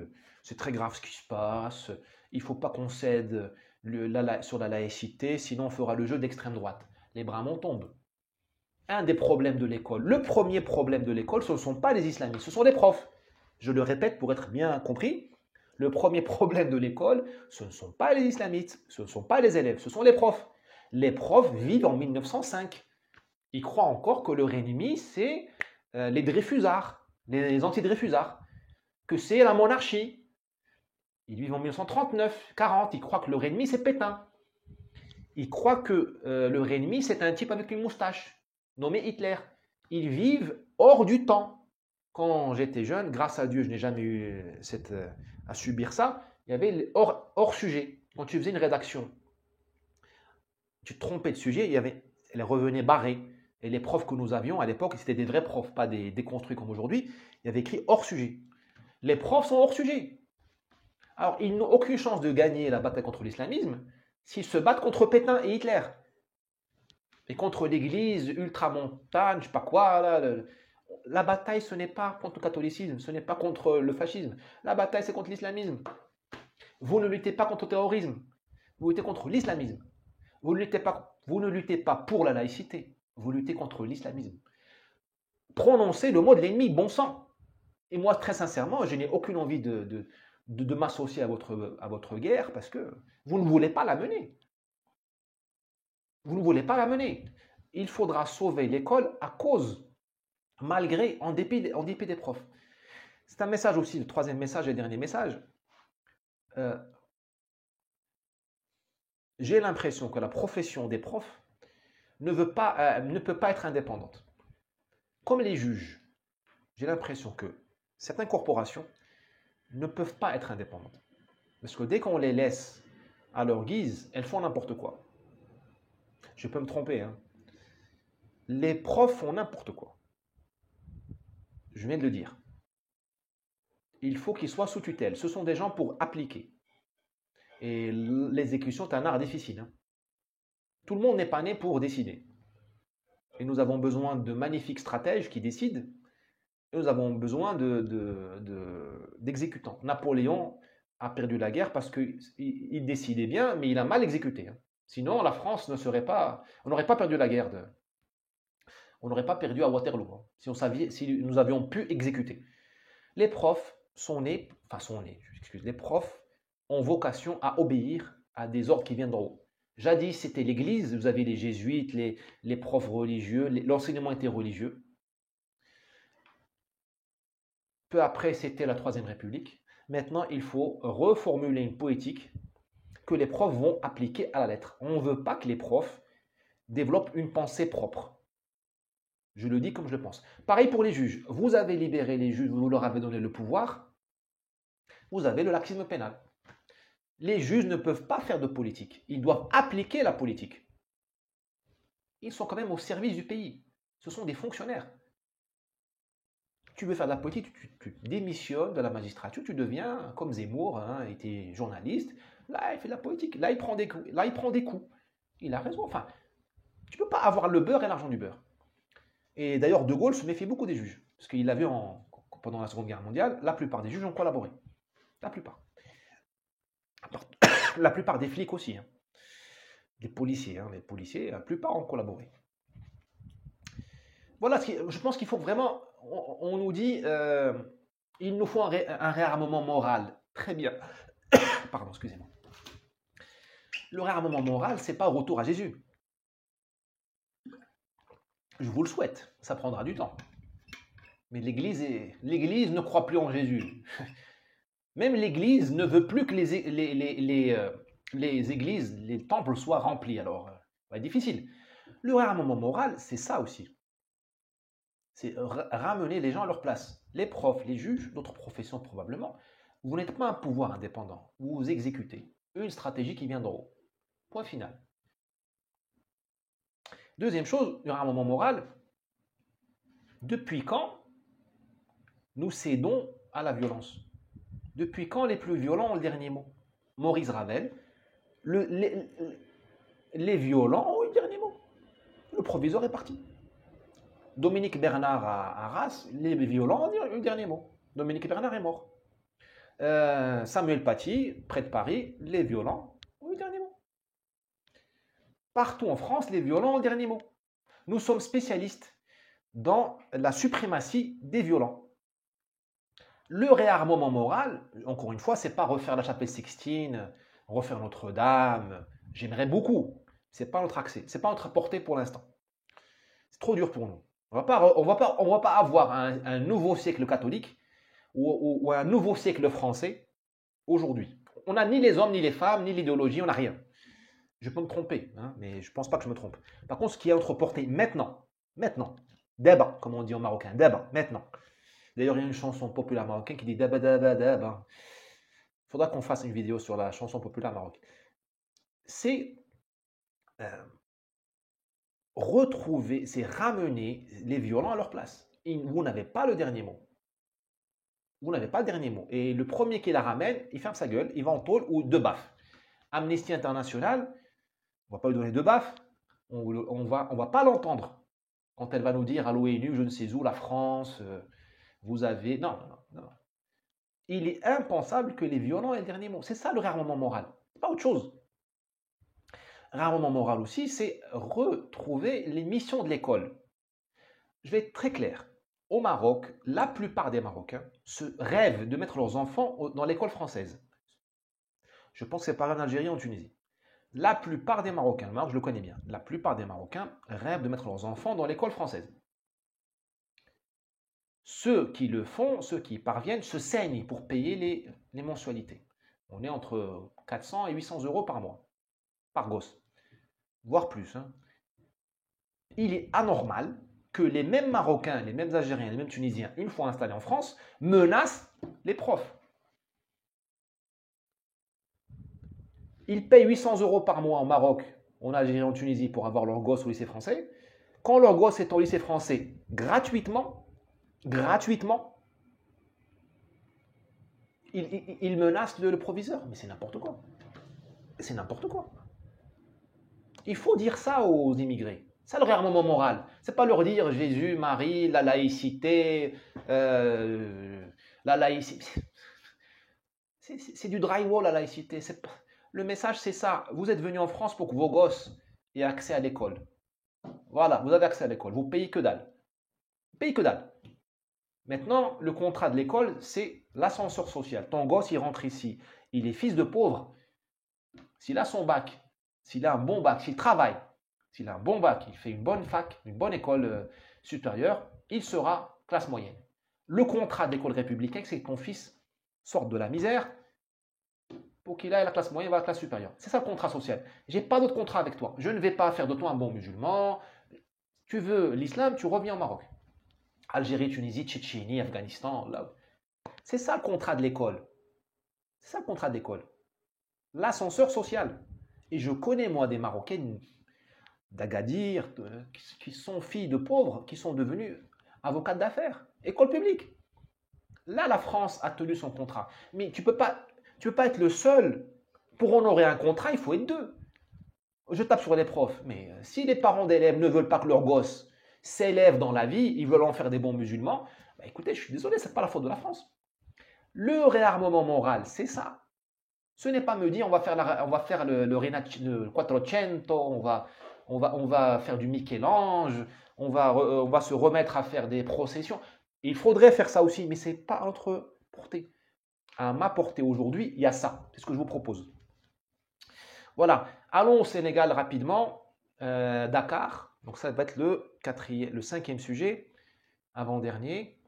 c'est très grave ce qui se passe, il ne faut pas qu'on cède sur la laïcité, sinon on fera le jeu d'extrême droite. Les bras m'en tombent. Un des problèmes de l'école, le premier problème de l'école, ce ne sont pas les islamistes, ce sont les profs. Je le répète pour être bien compris, le premier problème de l'école, ce ne sont pas les islamistes, ce ne sont pas les élèves, ce sont les profs. Les profs vivent en 1905. Ils croient encore que leur ennemi, c'est les Dreyfusards, les anti-Dreyfusards, que c'est la monarchie. Ils vivent en 1939, 40, ils croient que leur ennemi, c'est Pétain. Ils croient que leur ennemi, c'est un type avec une moustache, nommé Hitler. Ils vivent hors du temps. Quand j'étais jeune, grâce à Dieu, je n'ai jamais eu à subir ça, il y avait hors sujet. Quand tu faisais une rédaction, tu te trompais de sujet, elle revenait barrée. Et les profs que nous avions à l'époque, c'était des vrais profs, pas des déconstruits comme aujourd'hui, il y avait écrit hors sujet. Les profs sont hors sujet. Alors, ils n'ont aucune chance de gagner la bataille contre l'islamisme s'ils se battent contre Pétain et Hitler. Et contre l'église, ultramontagne, je ne sais pas quoi. La bataille, ce n'est pas contre le catholicisme, ce n'est pas contre le fascisme. La bataille, c'est contre l'islamisme. Vous ne luttez pas contre le terrorisme, vous luttez contre l'islamisme. Vous ne luttez pas pour la laïcité, vous luttez contre l'islamisme. Prononcez le mot de l'ennemi, bon sang. Et moi, très sincèrement, je n'ai aucune envie de m'associer à votre guerre parce que vous ne voulez pas la mener. Vous ne voulez pas la mener. Il faudra sauver l'école à cause, malgré, en dépit des profs. C'est un message aussi, le troisième message et dernier message. J'ai l'impression que la profession des profs ne peut pas être indépendante. Comme les juges, j'ai l'impression que certaines corporations ne peuvent pas être indépendantes. Parce que dès qu'on les laisse à leur guise, elles font n'importe quoi. Je peux me tromper, hein. Les profs font n'importe quoi. Je viens de le dire. Il faut qu'ils soient sous tutelle. Ce sont des gens pour appliquer. Et l'exécution est un art difficile. Hein. Tout le monde n'est pas né pour décider. Et nous avons besoin de magnifiques stratèges qui décident. Et nous avons besoin d'exécutants. Napoléon a perdu la guerre parce qu'il décidait bien, mais il a mal exécuté. Hein. Sinon, la France ne serait pas... On n'aurait pas perdu la guerre. On n'aurait pas perdu à Waterloo. Hein, si nous avions pu exécuter. Les profs les profs ont vocation à obéir à des ordres qui viennent d'en haut. Jadis, c'était l'Église, vous avez les jésuites, les profs religieux, l'enseignement était religieux. Peu après, c'était la Troisième République. Maintenant, il faut reformuler une politique que les profs vont appliquer à la lettre. On ne veut pas que les profs développent une pensée propre. Je le dis comme je le pense. Pareil pour les juges. Vous avez libéré les juges, vous leur avez donné le pouvoir, vous avez le laxisme pénal. Les juges ne peuvent pas faire de politique. Ils doivent appliquer la politique. Ils sont quand même au service du pays. Ce sont des fonctionnaires. Tu veux faire de la politique, tu démissionnes de la magistrature, tu deviens comme Zemmour, hein, il était journaliste. Là, il fait de la politique. Là, il prend des coups. Là, il prend des coups. Il a raison. Enfin, tu ne peux pas avoir le beurre et l'argent du beurre. Et d'ailleurs, De Gaulle se méfie beaucoup des juges. Parce qu'il a vu pendant la Seconde Guerre mondiale, la plupart des juges ont collaboré. La plupart. La plupart des flics aussi. Hein. Les policiers, la plupart ont collaboré. Voilà, je pense qu'il faut vraiment, on nous dit, il nous faut un réarmement moral. Très bien. Pardon, excusez-moi. Le réarmement moral, c'est pas retour à Jésus. Je vous le souhaite, ça prendra du temps. Mais l'Église ne croit plus en Jésus. Même l'Église ne veut plus que les églises, les temples soient remplis. Alors, ça va être difficile. Le réarmement moral, c'est ça aussi. C'est ramener les gens à leur place. Les profs, les juges, d'autres professions probablement, vous n'êtes pas un pouvoir indépendant. Vous exécutez une stratégie qui vient d'en haut. Point final. Deuxième chose, il y aura un moment moral. Depuis quand nous cédons à la violence? Depuis quand les plus violents ont le dernier mot? Maurice Ravel, les violents ont eu le dernier mot. Le proviseur est parti. Dominique Bernard à Arras, les violents ont eu le dernier mot. Dominique Bernard est mort. Samuel Paty, près de Paris, les violents ont eu le dernier mot. Partout en France, les violents ont le dernier mot. Nous sommes spécialistes dans la suprématie des violents. Le réarmement moral, encore une fois, c'est pas refaire la chapelle Sixtine, refaire Notre-Dame. J'aimerais beaucoup. C'est pas notre accès, c'est pas notre portée pour l'instant. C'est trop dur pour nous. On va pas avoir un nouveau siècle catholique ou un nouveau siècle français aujourd'hui. On n'a ni les hommes, ni les femmes, ni l'idéologie, on n'a rien. Je peux me tromper, hein, mais je ne pense pas que je me trompe. Par contre, ce qui est à notre portée maintenant, débat, comme on dit en marocain, débat, maintenant. D'ailleurs, il y a une chanson populaire marocaine qui dit débat, débat, débat. Il faudra qu'on fasse une vidéo sur la chanson populaire marocaine. C'est retrouver, c'est ramener les violents à leur place. Et vous n'avez pas le dernier mot. Vous n'avez pas le dernier mot. Et le premier qui la ramène, il ferme sa gueule, il va en tôle ou deux baffes. Amnesty International, on ne va pas lui donner deux baffes, on va pas l'entendre quand elle va nous dire à l'ONU, je ne sais où, la France, vous avez... Non. Il est impensable que les violents aient le dernier mot. C'est ça le réarmement moral. C'est pas autre chose. Réarmement moral aussi, c'est retrouver les missions de l'école. Je vais être très clair. Au Maroc, la plupart des Marocains se rêvent de mettre leurs enfants dans l'école française. Je pense que c'est pareil en Algérie et en Tunisie. La plupart des Marocains, le Maroc je le connais bien, la plupart des Marocains rêvent de mettre leurs enfants dans l'école française. Ceux qui le font, ceux qui y parviennent, se saignent pour payer les mensualités. On est entre 400 et 800 euros par mois, par gosse, voire plus. Hein. Il est anormal que les mêmes Marocains, les mêmes Algériens, les mêmes Tunisiens, une fois installés en France, menacent les profs. Ils payent 800 euros par mois au Maroc, en Algérie, en Tunisie pour avoir leur gosse au lycée français. Quand leur gosse est au lycée français gratuitement, ils menacent le proviseur. Mais c'est n'importe quoi. C'est n'importe quoi. Il faut dire ça aux immigrés. C'est le réarmement moral. C'est pas leur dire Jésus, Marie, la laïcité, C'est du drywall la laïcité. Le message c'est ça. Vous êtes venu en France pour que vos gosses aient accès à l'école. Voilà, vous avez accès à l'école. Vous payez que dalle. Vous payez que dalle. Maintenant, le contrat de l'école, c'est l'ascenseur social. Ton gosse, il rentre ici. Il est fils de pauvre. S'il a son bac, s'il a un bon bac, s'il travaille, s'il a un bon bac, il fait une bonne fac, une bonne école supérieure, il sera classe moyenne. Le contrat de l'école républicaine, c'est que ton fils sorte de la misère, pour qu'il aille à la classe moyenne, va à la classe supérieure. C'est ça le contrat social. J'ai pas d'autre contrat avec toi. Je ne vais pas faire de toi un bon musulman. Tu veux l'islam, tu reviens au Maroc. Algérie, Tunisie, Tchétchénie, Afghanistan, là. C'est ça le contrat de l'école. C'est ça le contrat de l'école. L'ascenseur social. Et je connais, moi, des Marocaines d'Agadir, qui sont filles de pauvres, qui sont devenues avocates d'affaires. École publique. Là, la France a tenu son contrat. Mais tu peux pas être le seul. Pour honorer un contrat, il faut être deux. Je tape sur les profs. Mais si les parents d'élèves ne veulent pas que leurs gosses s'élèvent dans la vie, ils veulent en faire des bons musulmans, bah écoutez, je suis désolé, ce n'est pas la faute de la France. Le réarmement moral, c'est ça. Ce n'est pas me dire on va faire le Quattrocento, on va faire du Michel-Ange, on va se remettre à faire des processions. Il faudrait faire ça aussi, mais ce n'est pas notre portée. À ma portée aujourd'hui, il y a ça. C'est ce que je vous propose. Voilà. Allons au Sénégal rapidement. Dakar. Donc ça va être le cinquième sujet, avant-dernier.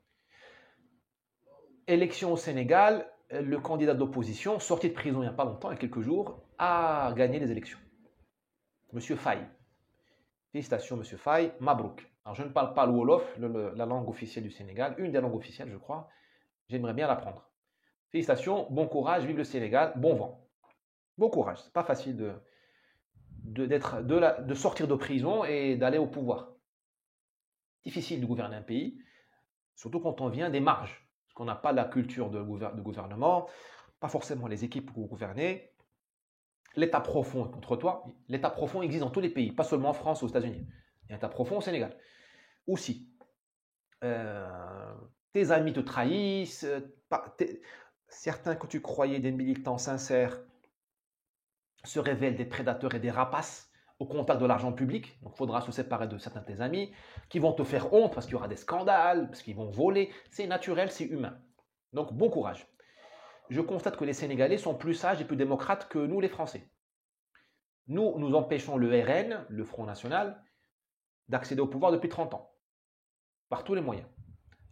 Élection au Sénégal. Le candidat d'opposition, sorti de prison il n'y a pas longtemps, il y a quelques jours, a gagné les élections. Monsieur Faye. Félicitations, Monsieur Faye. Mabrouk. Alors, je ne parle pas le Wolof, la langue officielle du Sénégal, une des langues officielles, je crois. J'aimerais bien l'apprendre. Félicitations, bon courage, vive le Sénégal, bon vent. Bon courage, c'est pas facile de sortir de prison et d'aller au pouvoir. Difficile de gouverner un pays, surtout quand on vient des marges. Parce qu'on n'a pas la culture de gouvernement, pas forcément les équipes pour gouverner. L'état profond est contre toi. L'état profond existe dans tous les pays, pas seulement en France ou aux États-Unis. Il y a un état profond au Sénégal. Aussi, tes amis te trahissent. Certains que tu croyais des militants sincères se révèlent des prédateurs et des rapaces au contact de l'argent public. Donc, il faudra se séparer de certains de tes amis qui vont te faire honte parce qu'il y aura des scandales, parce qu'ils vont voler. C'est naturel, c'est humain. Donc, bon courage. Je constate que les Sénégalais sont plus sages et plus démocrates que nous, les Français. Nous empêchons le RN, le Front National, d'accéder au pouvoir depuis 30 ans, par tous les moyens.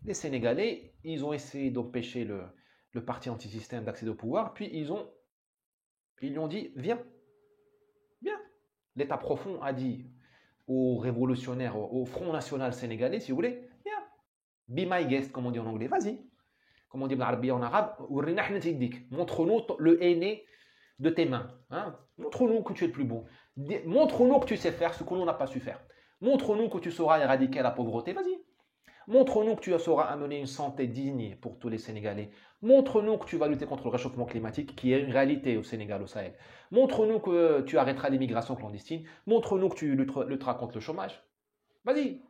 Les Sénégalais, ils ont essayé d'empêcher le parti anti-système d'accéder au pouvoir, puis ils lui ont dit, viens. L'État profond a dit aux révolutionnaires, au Front National sénégalais, si vous voulez, viens. Be my guest, comme on dit en anglais, vas-y. Comme on dit en arabe, montre-nous le aîné de tes mains. Hein? Montre-nous que tu es le plus beau. Montre-nous que tu sais faire ce que l'on n'a pas su faire. Montre-nous que tu sauras éradiquer la pauvreté, vas-y. Montre-nous que tu sauras amener une santé digne pour tous les Sénégalais. Montre-nous que tu vas lutter contre le réchauffement climatique qui est une réalité au Sénégal, au Sahel. Montre-nous que tu arrêteras l'immigration clandestine. Montre-nous que tu lutteras contre le chômage. Vas-y.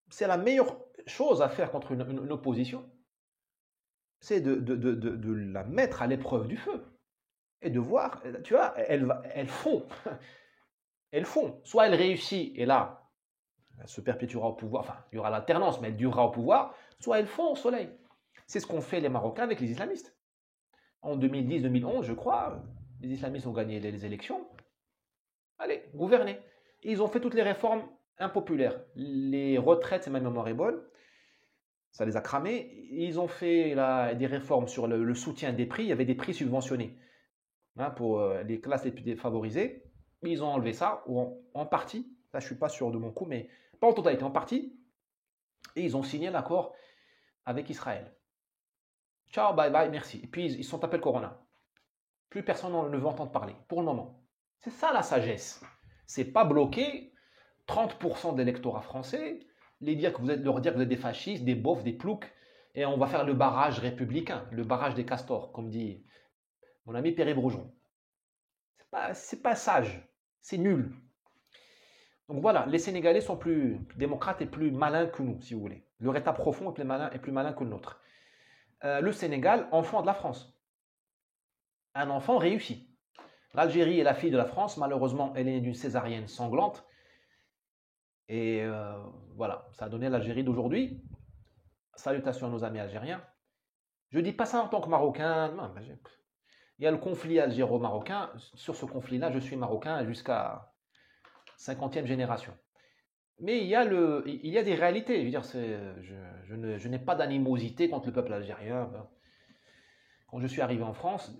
C'est la meilleure chose à faire contre une opposition. C'est de la mettre à l'épreuve du feu. Et de voir, tu vois, elles font. Elles font. Soit elles réussissent, et là, elle se perpétuera au pouvoir, enfin, il y aura l'alternance, mais elle durera au pouvoir, soit elles font au soleil. C'est ce qu'ont fait les Marocains avec les islamistes. En 2010-2011, je crois, les islamistes ont gagné les élections. Allez, gouvernez. Ils ont fait toutes les réformes impopulaires. Les retraites, c'est ma mémoire est bonne, ça les a cramés. Ils ont fait des réformes sur le soutien des prix. Il y avait des prix subventionnés pour les classes les plus défavorisées. Ils ont enlevé ça, ou en partie. Là, je ne suis pas sûr de mon coup, mais pas en totalité, en partie. Et ils ont signé l'accord avec Israël. Ciao, bye bye, merci. Et puis, ils sont tapés le corona. Plus personne ne veut entendre parler, pour le moment. C'est ça la sagesse. C'est pas bloquer 30% d'électorat français, leur dire que vous êtes des fascistes, des bofs, des ploucs, et on va faire le barrage républicain, le barrage des castors, comme dit mon ami Perry Brojon. C'est pas sage, c'est nul. Donc voilà, les Sénégalais sont plus démocrates et plus malins que nous, si vous voulez. Leur état profond est plus malin que le nôtre. Le Sénégal, enfant de la France. Un enfant réussi. L'Algérie est la fille de la France. Malheureusement, elle est née d'une césarienne sanglante. Et voilà, ça a donné l'Algérie d'aujourd'hui. Salutations à nos amis algériens. Je ne dis pas ça en tant que Marocain. Non, il y a le conflit algéro-marocain. Sur ce conflit-là, je suis marocain jusqu'à 50e génération. Mais il y a des réalités. Je veux dire, je n'ai pas d'animosité contre le peuple algérien. Quand je suis arrivé en France,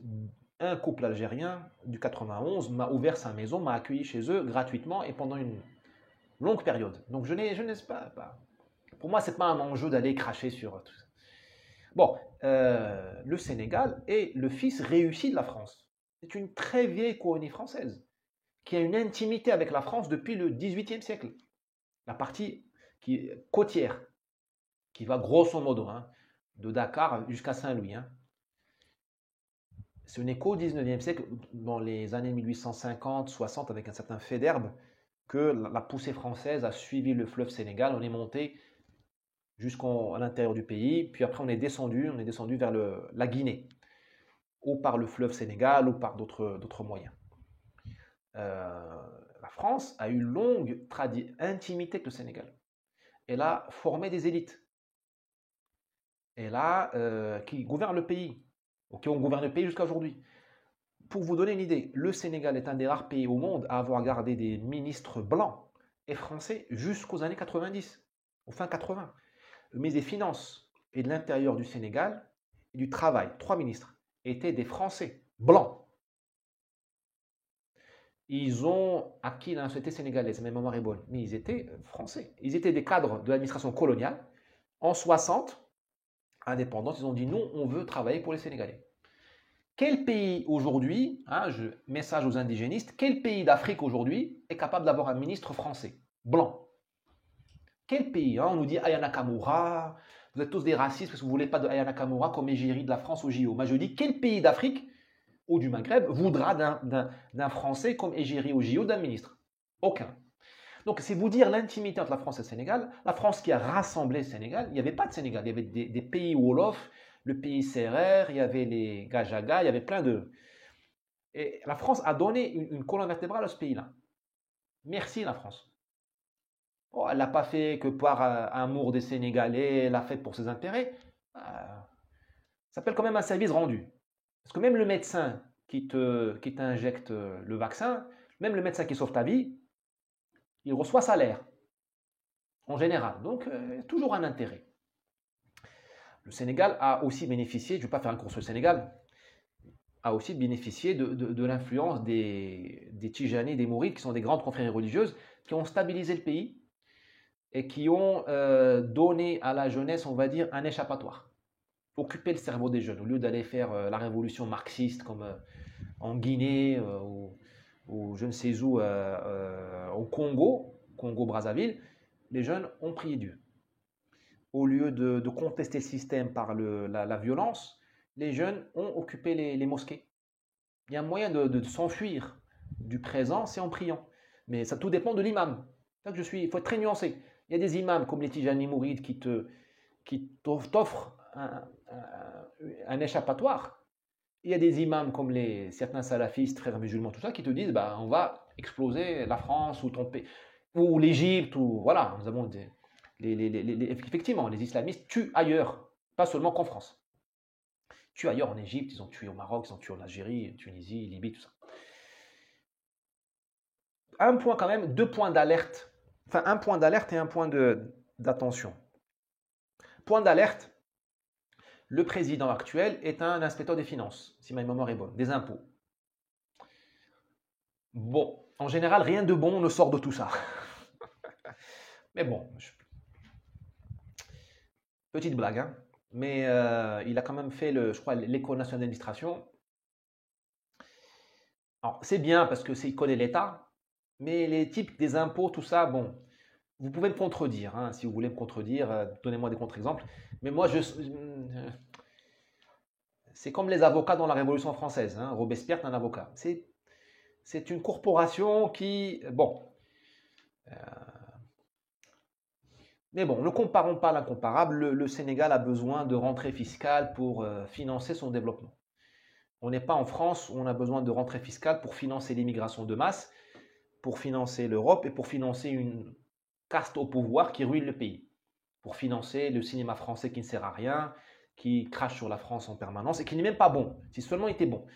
un couple algérien du 91 m'a ouvert sa maison, m'a accueilli chez eux gratuitement et pendant une longue période. Donc je n'ai pas. Pour moi, c'est pas un enjeu d'aller cracher sur tout ça. Bon, le Sénégal est le fils réussi de la France. C'est une très vieille colonie française qui a une intimité avec la France depuis le XVIIIe siècle. La partie côtière, qui va grosso modo de Dakar jusqu'à Saint-Louis. Ce n'est qu'au XIXe siècle, dans les années 1850-60, avec un certain Faidherbe, que la poussée française a suivi le fleuve Sénégal. On est monté jusqu'à l'intérieur du pays, puis après on est descendu vers la Guinée, ou par le fleuve Sénégal, ou par d'autres moyens. La France a eu une longue intimité avec le Sénégal. Elle a formé des élites. Elle qui gouvernent le pays, ou qui ont gouverné le pays jusqu'à aujourd'hui. Pour vous donner une idée, le Sénégal est un des rares pays au monde à avoir gardé des ministres blancs et français jusqu'aux années 90, aux fin 80. Le ministre des Finances et de l'Intérieur du Sénégal et du Travail, 3 ministres, étaient des Français blancs. Ils ont acquis la nationalité sénégalaise, ma mémoire est bonne, mais ils étaient français. Ils étaient des cadres de l'administration coloniale. En 60, indépendance, ils ont dit non, on veut travailler pour les Sénégalais. Quel pays aujourd'hui, message aux indigénistes, quel pays d'Afrique aujourd'hui est capable d'avoir un ministre français, blanc? Quel pays On nous dit Aya Nakamura, vous êtes tous des racistes parce que vous ne voulez pas de Aya Nakamura comme égérie de la France au JO. Moi je dis, quel pays d'Afrique ou du Maghreb voudra d'un Français comme égérie au JO d'un ministre? Aucun. Donc c'est vous dire l'intimité entre la France et le Sénégal. La France qui a rassemblé le Sénégal, il n'y avait pas de Sénégal, il y avait des pays Wolof, le pays Sérère, il y avait les Gajaga, il y avait plein de... Et la France a donné une colonne vertébrale à ce pays-là. Merci la France. Oh, elle ne l'a pas fait que par amour des Sénégalais, elle l'a fait pour ses intérêts. Ça s'appelle quand même un service rendu. Parce que même le médecin qui t'injecte le vaccin, même le médecin qui sauve ta vie, il reçoit salaire, en général. Donc, toujours un intérêt. Le Sénégal a aussi bénéficié, je ne vais pas faire un cours sur le Sénégal, a aussi bénéficié de l'influence des Tijanis, des Mourides, qui sont des grandes confréries religieuses, qui ont stabilisé le pays et qui ont donné à la jeunesse, on va dire, un échappatoire. Occuper le cerveau des jeunes, au lieu d'aller faire la révolution marxiste comme en Guinée ou je ne sais où, au Congo-Brazzaville, les jeunes ont prié Dieu. Au lieu de contester le système par la violence, les jeunes ont occupé les mosquées. Il y a un moyen de s'enfuir du présent, c'est en priant. Mais ça tout dépend de l'imam. Il faut être très nuancé. Il y a des imams comme les Tijani Mourides qui t'offrent un échappatoire. Il y a des imams comme certains salafistes, frères musulmans, tout ça, qui te disent on va exploser la France ou ton pays, ou l'Égypte, ou voilà, nous avons effectivement, les islamistes tuent ailleurs, pas seulement qu'en France. Tuent ailleurs en Égypte, ils ont tué au Maroc, ils ont tué en Algérie, Tunisie, Libye, tout ça. Un point quand même, 2 points d'alerte. Enfin, un point d'alerte et un point d'attention. Point d'alerte, le président actuel est un inspecteur des finances, si ma mémoire est bonne, des impôts. Bon, en général, rien de bon ne sort de tout ça. Mais bon, petite blague, mais il a quand même fait, je crois, l'École nationale d'administration. Alors, c'est bien parce qu'il connaît l'État, mais les types des impôts, tout ça, bon, vous pouvez me contredire, si vous voulez me contredire, donnez-moi des contre-exemples. Mais moi, c'est comme les avocats dans la Révolution française. Robespierre est un avocat. C'est une corporation qui... Bon. Mais bon, ne comparons pas l'incomparable. Le Sénégal a besoin de rentrées fiscales pour financer son développement. On n'est pas en France où on a besoin de rentrées fiscales pour financer l'immigration de masse, pour financer l'Europe et pour financer une caste au pouvoir qui ruine le pays, pour financer le cinéma français qui ne sert à rien, qui crache sur la France en permanence et qui n'est même pas bon. Si seulement il était bon.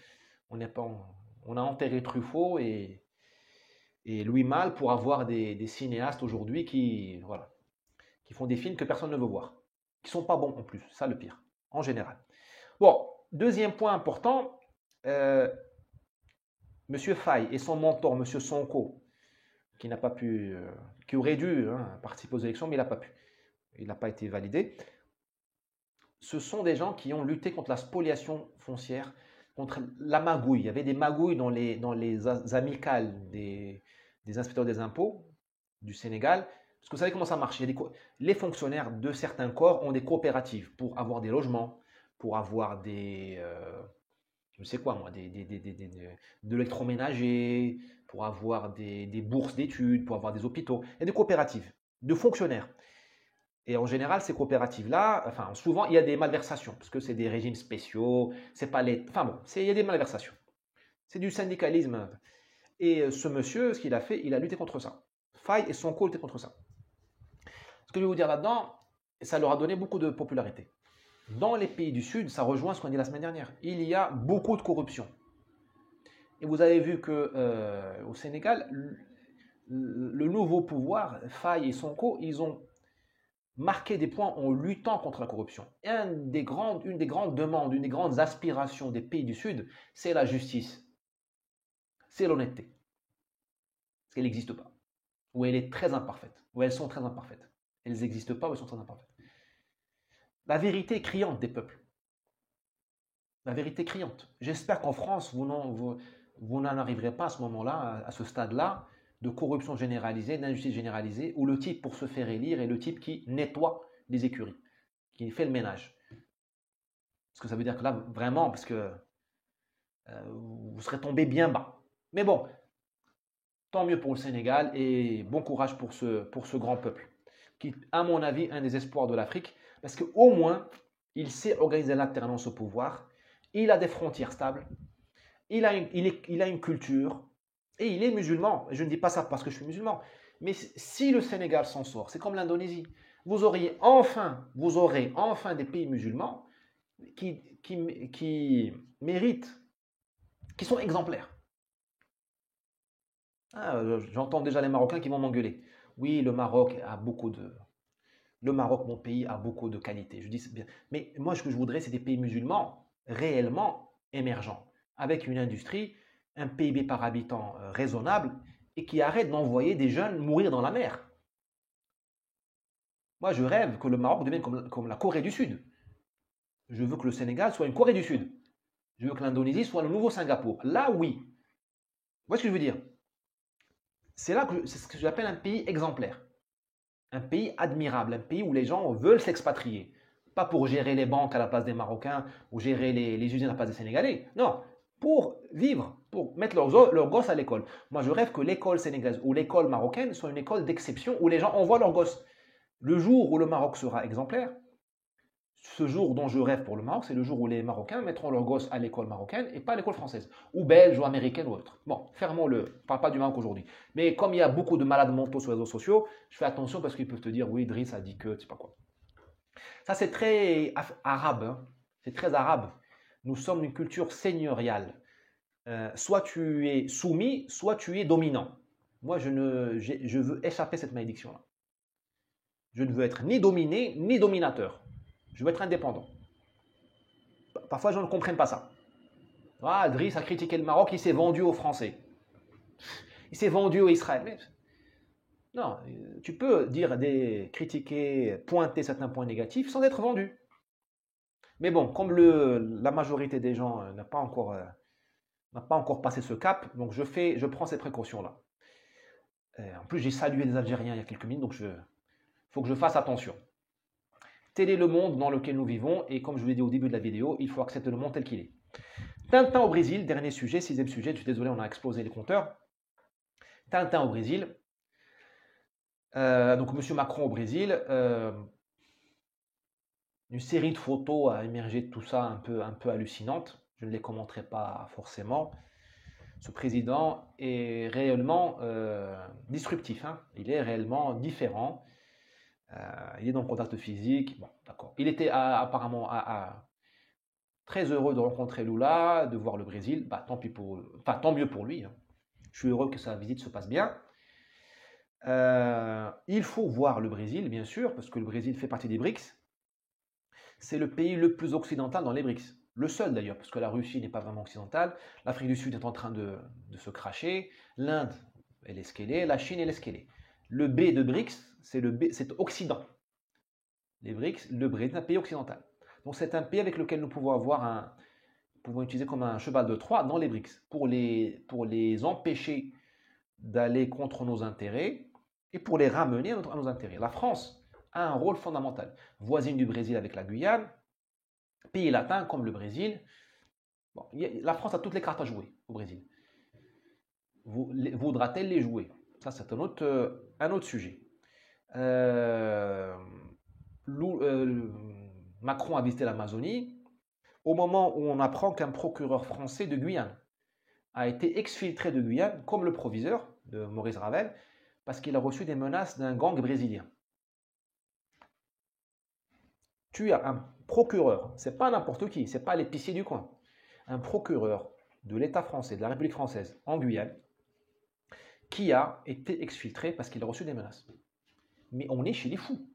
On a enterré Truffaut et Louis Malle pour avoir des cinéastes aujourd'hui qui font des films que personne ne veut voir, qui ne sont pas bons en plus, ça le pire, en général. Bon, Deuxième point important, Monsieur Faye et son mentor, Monsieur Sonko, qui n'a pas pu, qui aurait dû participer aux élections, mais il n'a pas pu. Il n'a pas été validé. Ce sont des gens qui ont lutté contre la spoliation foncière, contre la magouille. Il y avait des magouilles dans les amicales des inspecteurs des impôts du Sénégal. Parce que vous savez comment ça marche. Les fonctionnaires de certains corps ont des coopératives pour avoir des logements, pour avoir des, je sais quoi moi, de l'électroménager, pour avoir des bourses d'études, pour avoir des hôpitaux. Il y a des coopératives de fonctionnaires. Et en général, ces coopératives-là, enfin, souvent, il y a des malversations, parce que c'est des régimes spéciaux, c'est pas les... Enfin bon, il y a des malversations. C'est du syndicalisme. Et ce monsieur, ce qu'il a fait, il a lutté contre ça. Faye et Sonko luttaient contre ça. Ce que je vais vous dire là-dedans, ça leur a donné beaucoup de popularité. Dans les pays du Sud, ça rejoint ce qu'on a dit la semaine dernière. Il y a beaucoup de corruption. Et vous avez vu qu'au Sénégal, le nouveau pouvoir, Faye et Sonko, ils ont marqué des points en luttant contre la corruption. Et une des grandes demandes, une des grandes aspirations des pays du Sud, c'est la justice. C'est l'honnêteté. Parce qu'elle n'existe pas. Ou elle est très imparfaite. Ou elles sont très imparfaites. Elles n'existent pas ou elles sont très imparfaites. La vérité criante des peuples. La vérité criante. J'espère qu'en France, vous n'en arriverez pas à ce moment-là, à ce stade-là, de corruption généralisée, d'injustice généralisée, où le type pour se faire élire est le type qui nettoie les écuries, qui fait le ménage. Parce que ça veut dire que là, vraiment, parce que vous serez tombé bien bas. Mais bon, tant mieux pour le Sénégal et bon courage pour ce grand peuple, qui, à mon avis, est un des espoirs de l'Afrique, parce qu'au moins, il sait organiser l'alternance au pouvoir, il a des frontières stables, il a une culture, et il est musulman. Je ne dis pas ça parce que je suis musulman. Mais si le Sénégal s'en sort, c'est comme l'Indonésie. Vous aurez enfin des pays musulmans qui méritent, qui sont exemplaires. J'entends déjà les Marocains qui vont m'engueuler. Oui, le Maroc, mon pays, a beaucoup de qualités. Je dis c'est bien. Mais moi, ce que je voudrais, c'est des pays musulmans réellement émergents, avec une industrie, un PIB par habitant raisonnable et qui arrête d'envoyer des jeunes mourir dans la mer. Moi, je rêve que le Maroc devienne comme la Corée du Sud. Je veux que le Sénégal soit une Corée du Sud. Je veux que l'Indonésie soit le nouveau Singapour. Là, oui. Vous voyez ce que je veux dire? C'est ce que j'appelle un pays exemplaire. Un pays admirable, un pays où les gens veulent s'expatrier. Pas pour gérer les banques à la place des Marocains ou gérer les usines à la place des Sénégalais. Non, pour vivre, pour mettre leurs gosses à l'école. Moi, je rêve que l'école sénégalaise ou l'école marocaine soit une école d'exception où les gens envoient leurs gosses. Le jour où le Maroc sera exemplaire, ce jour dont je rêve pour le Maroc, c'est le jour où les Marocains mettront leurs gosses à l'école marocaine et pas à l'école française, ou belge, ou américaine, ou autre. Bon, fermons-le, je ne parle pas du Maroc aujourd'hui. Mais comme il y a beaucoup de malades mentaux sur les réseaux sociaux, je fais attention parce qu'ils peuvent te dire, oui, Driss a dit que, tu sais pas quoi. Ça, c'est très arabe, hein. C'est très arabe. Nous sommes une culture seigneuriale. Soit tu es soumis, soit tu es dominant. Moi, je veux échapper à cette malédiction-là. Je ne veux être ni dominé, ni dominateur. Je veux être indépendant. Parfois, les gens ne comprennent pas ça. Ah, Driss a critiqué le Maroc, il s'est vendu aux Français. Il s'est vendu aux Israéliens. Non, tu peux critiquer, pointer certains points négatifs sans être vendu. Mais bon, comme la majorité des gens n'a pas encore passé ce cap, donc je prends ces précautions-là. En plus, j'ai salué les Algériens il y a quelques minutes, donc il faut que je fasse attention. Tel est le monde dans lequel nous vivons, et comme je vous l'ai dit au début de la vidéo, il faut accepter le monde tel qu'il est. Tintin au Brésil, dernier sujet, 6e sujet, je suis désolé, on a explosé les compteurs. Tintin au Brésil. Donc, M. Macron au Brésil. Une série de photos a émergé de tout ça un peu hallucinante. Je ne les commenterai pas forcément. Ce président est réellement disruptif. Hein. Il est réellement différent. Il est dans le contact physique. Bon, d'accord. Il était apparemment très heureux de rencontrer Lula, de voir le Brésil. Bah, tant mieux pour lui. Hein. Je suis heureux que sa visite se passe bien. Il faut voir le Brésil, bien sûr, parce que le Brésil fait partie des BRICS. C'est le pays le plus occidental dans les BRICS. Le seul d'ailleurs, parce que la Russie n'est pas vraiment occidentale, l'Afrique du Sud est en train de se cracher, l'Inde, elle est ce qu'elle est, la Chine, elle est ce qu'elle est. Le B de BRICS, c'est Occident. Les BRICS, le Brésil est un pays occidental. Donc c'est un pays avec lequel nous pouvons utiliser comme un cheval de Troie dans les BRICS pour les empêcher d'aller contre nos intérêts et pour les ramener à nos intérêts. La France a un rôle fondamental. Voisine du Brésil avec la Guyane, pays latin comme le Brésil. Bon, la France a toutes les cartes à jouer au Brésil. Voudra-t-elle les jouer? Ça, c'est un autre sujet. Macron a visité l'Amazonie au moment où on apprend qu'un procureur français de Guyane a été exfiltré de Guyane, comme le proviseur de Maurice Ravel, parce qu'il a reçu des menaces d'un gang brésilien. Tu as un procureur, c'est pas n'importe qui, c'est pas l'épicier du coin, un procureur de l'État français, de la République française en Guyane, qui a été exfiltré parce qu'il a reçu des menaces. Mais on est chez les fous.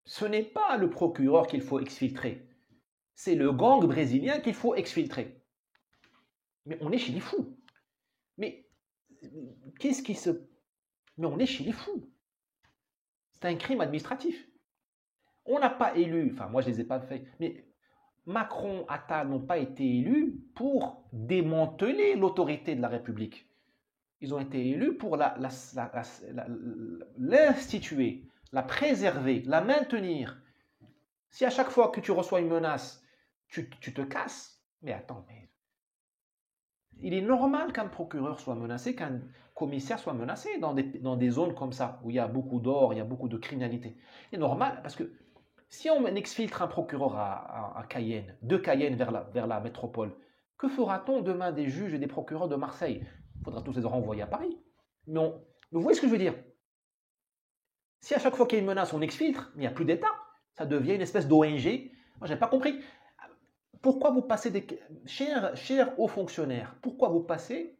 Ce n'est pas le procureur qu'il faut exfiltrer, c'est le gang brésilien qu'il faut exfiltrer. Mais on est chez les fous. Mais qu'est-ce qui se... Mais on est chez les fous. C'est un crime administratif. On n'a pas élu, enfin moi je ne les ai pas fait, mais Macron, Attal n'ont pas été élus pour démanteler l'autorité de la République. Ils ont été élus pour l'instituer, la préserver, la maintenir. Si à chaque fois que tu reçois une menace, tu te casses, mais attends, mais il est normal qu'un procureur soit menacé, qu'un commissaire soit menacé dans des zones comme ça, où il y a beaucoup d'or, il y a beaucoup de criminalité. C'est normal, parce que si on exfiltre un procureur à Cayenne, de Cayenne vers la métropole, que fera-t-on demain des juges et des procureurs de Marseille? Il faudra tous les renvoyer à Paris. Mais vous voyez ce que je veux dire? Si à chaque fois qu'il y a une menace, on exfiltre, il n'y a plus d'État. Ça devient une espèce d'ONG. Moi, je n'ai pas compris. Pourquoi vous passez chers hauts fonctionnaires, pourquoi vous passez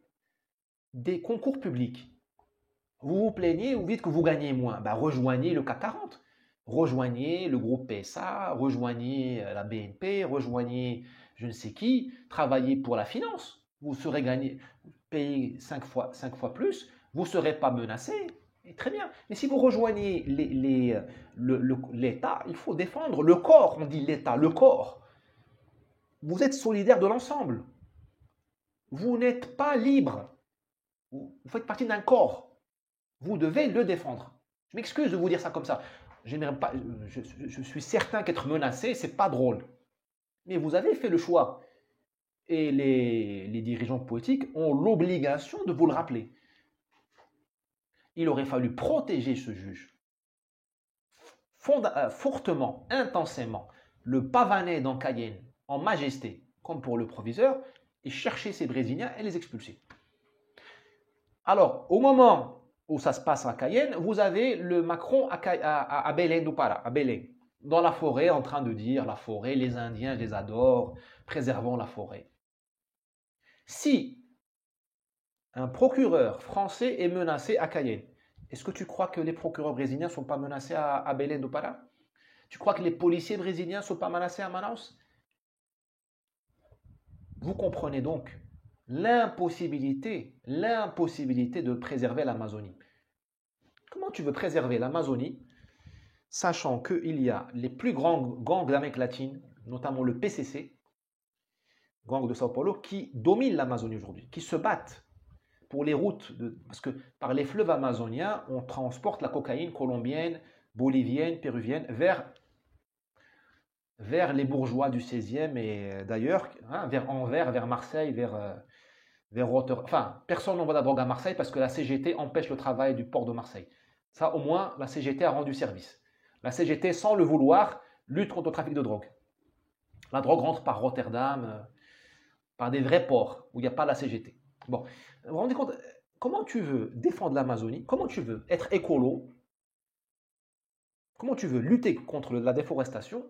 des concours publics? Vous vous plaignez, vous dites que vous gagnez moins. Ben, rejoignez le CAC 40. Rejoignez le groupe PSA, rejoignez la BNP, rejoignez je ne sais qui, travaillez pour la finance. Vous serez gagné, payé 5 fois plus, vous ne serez pas menacé. Et très bien. Mais si vous rejoignez l'État, il faut défendre le corps. On dit l'État, le corps. Vous êtes solidaire de l'ensemble. Vous n'êtes pas libre. Vous faites partie d'un corps. Vous devez le défendre. Je m'excuse de vous dire ça comme ça. Je suis certain qu'être menacé, c'est pas drôle. Mais vous avez fait le choix. Et les dirigeants politiques ont l'obligation de vous le rappeler. Il aurait fallu protéger ce juge. Fortement, intensément, le pavaner dans Cayenne, en majesté, comme pour le proviseur, et chercher ces Brésiliens et les expulser. Alors, au moment où ça se passe à Cayenne, vous avez le Macron à Belém do Pará, à Belém, dans la forêt, en train de dire la forêt, les Indiens, je les adore, préservons la forêt. Si un procureur français est menacé à Cayenne, est-ce que tu crois que les procureurs brésiliens ne sont pas menacés à Belém do Pará? Tu crois que les policiers brésiliens ne sont pas menacés à Manaus? Vous comprenez donc l'impossibilité de préserver l'Amazonie. Comment tu veux préserver l'Amazonie, sachant qu'il y a les plus grands gangs d'Amérique latine, notamment le PCC, gang de Sao Paulo, qui dominent l'Amazonie aujourd'hui, qui se battent pour les routes, parce que par les fleuves amazoniens, on transporte la cocaïne colombienne, bolivienne, péruvienne, vers les bourgeois du 16e et d'ailleurs, vers Anvers, vers Marseille, vers Rotterdam. Enfin, personne n'envoie de la drogue à Marseille parce que la CGT empêche le travail du port de Marseille. Ça, au moins, la CGT a rendu service. La CGT, sans le vouloir, lutte contre le trafic de drogue. La drogue rentre par Rotterdam, par des vrais ports où il n'y a pas la CGT. Bon, vous vous rendez compte, comment tu veux défendre l'Amazonie? Comment tu veux être écolo? Comment tu veux lutter contre la déforestation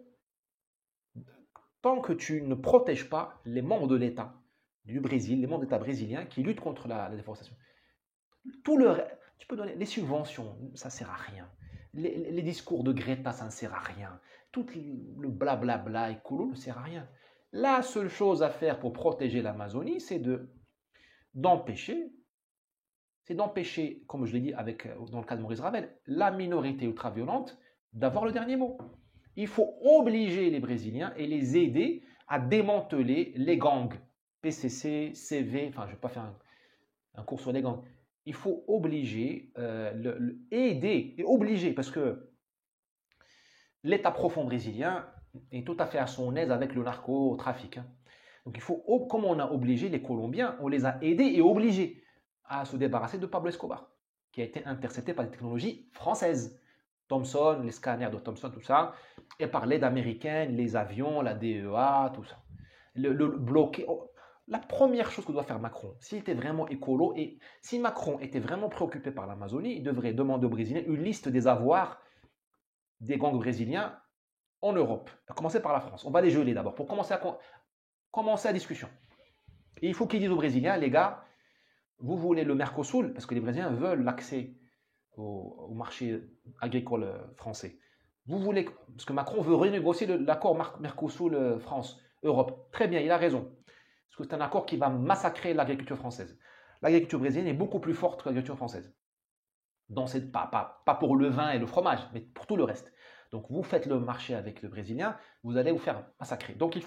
tant que tu ne protèges pas les membres de l'État du Brésil, les membres de l'État brésilien qui luttent contre la déforestation? Tu peux donner les subventions, ça ne sert à rien. Les discours de Greta, ça ne sert à rien. Tout le blablabla écolo ne sert à rien. La seule chose à faire pour protéger l'Amazonie, d'empêcher, comme je l'ai dit dans le cas de Maurice Ravel, la minorité ultra-violente d'avoir le dernier mot. Il faut obliger les Brésiliens et les aider à démanteler les gangs, PCC, CV, enfin je ne vais pas faire un cours sur les gangs. Il faut obliger, aider et obliger, parce que l'État profond brésilien est tout à fait à son aise avec le narcotrafic. Donc il faut, comme on a obligé les Colombiens, on les a aidés et obligés à se débarrasser de Pablo Escobar, qui a été intercepté par des technologies françaises. Thomson, les scanners de Thomson, tout ça, et par l'aide américaine, les avions, la DEA, tout ça. Le bloquer. La première chose que doit faire Macron, s'il était vraiment écolo, et si Macron était vraiment préoccupé par l'Amazonie, il devrait demander aux Brésiliens une liste des avoirs des gangs brésiliens en Europe, à commencer par la France. On va les geler d'abord, pour commencer la discussion. Et il faut qu'ils disent aux Brésiliens, les gars, vous voulez le Mercosur, parce que les Brésiliens veulent l'accès au marché agricole français. Vous voulez, parce que Macron veut renégocier l'accord Mercosur-France-Europe. Très bien, il a raison. Parce que c'est un accord qui va massacrer l'agriculture française. L'agriculture brésilienne est beaucoup plus forte que l'agriculture française. Pas pour le vin et le fromage, mais pour tout le reste. Donc vous faites le marché avec le Brésilien, vous allez vous faire massacrer. Donc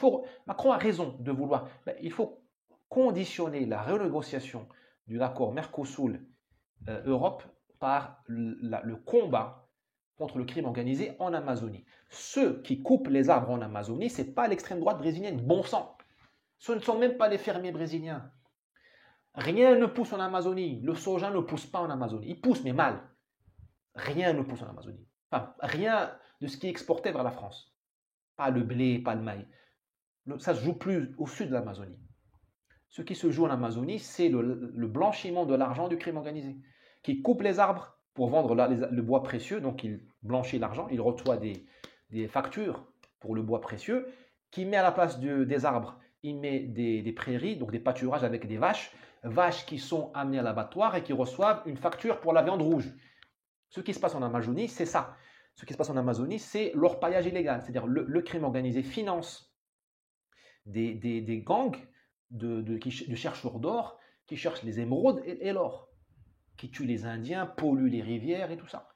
Macron a raison de vouloir, il faut conditionner la renégociation de l'accord Mercosur-Europe par le combat contre le crime organisé en Amazonie. Ceux qui coupent les arbres en Amazonie, ce n'est pas l'extrême droite brésilienne, bon sang. Ce ne sont même pas les fermiers brésiliens. Rien ne pousse en Amazonie. Le soja ne pousse pas en Amazonie. Il pousse, mais mal. Rien ne pousse en Amazonie. Enfin, rien de ce qui est exporté vers la France. Pas le blé, pas le maïs. Ça ne se joue plus au sud de l'Amazonie. Ce qui se joue en Amazonie, c'est le blanchiment de l'argent du crime organisé, qui coupe les arbres pour vendre le bois précieux, donc il blanchit l'argent, il reçoit des factures pour le bois précieux, qui met à la place des arbres, il met des prairies, donc des pâturages avec des vaches qui sont amenées à l'abattoir et qui reçoivent une facture pour la viande rouge. Ce qui se passe en Amazonie, c'est ça. Ce qui se passe en Amazonie, c'est l'orpaillage illégal, c'est-à-dire le crime organisé finance des gangs de chercheurs d'or qui cherchent les émeraudes et l'or, qui tuent les Indiens, polluent les rivières et tout ça.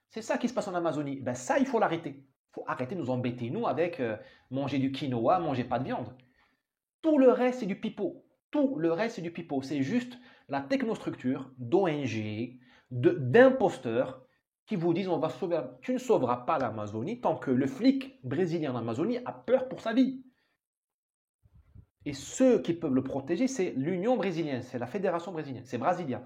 C'est ça qui se passe en Amazonie. Ben ça, il faut l'arrêter. Il faut arrêter de nous embêter, nous, avec manger du quinoa, manger pas de viande. Tout le reste, c'est du pipeau. Tout le reste, c'est du pipeau. C'est juste la technostructure d'ONG, d'imposteurs qui vous disent on va sauver. Tu ne sauveras pas l'Amazonie tant que le flic brésilien en Amazonie a peur pour sa vie. Et ceux qui peuvent le protéger, c'est l'Union brésilienne, c'est la Fédération brésilienne, c'est Brasilia.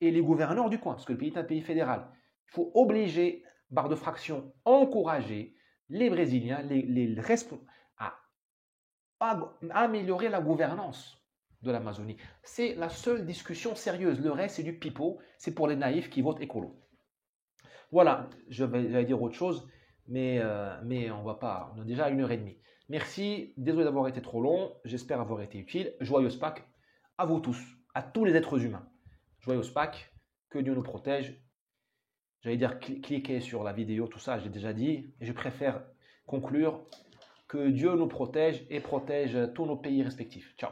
Et les gouverneurs du coin, parce que le pays est un pays fédéral. Il faut obliger, barre de fraction, encourager les Brésiliens, les responsables à améliorer la gouvernance de l'Amazonie. C'est la seule discussion sérieuse. Le reste, c'est du pipeau. C'est pour les naïfs qui votent écolo. Voilà, j'allais dire autre chose, mais on va pas. On a déjà 1h30. Merci, désolé d'avoir été trop long. J'espère avoir été utile. Joyeuse Pâques à vous tous, à tous les êtres humains. Joyeuse Pâques, que Dieu nous protège. J'allais dire cliquez sur la vidéo, tout ça, j'ai déjà dit. Et je préfère conclure que Dieu nous protège et protège tous nos pays respectifs. Ciao.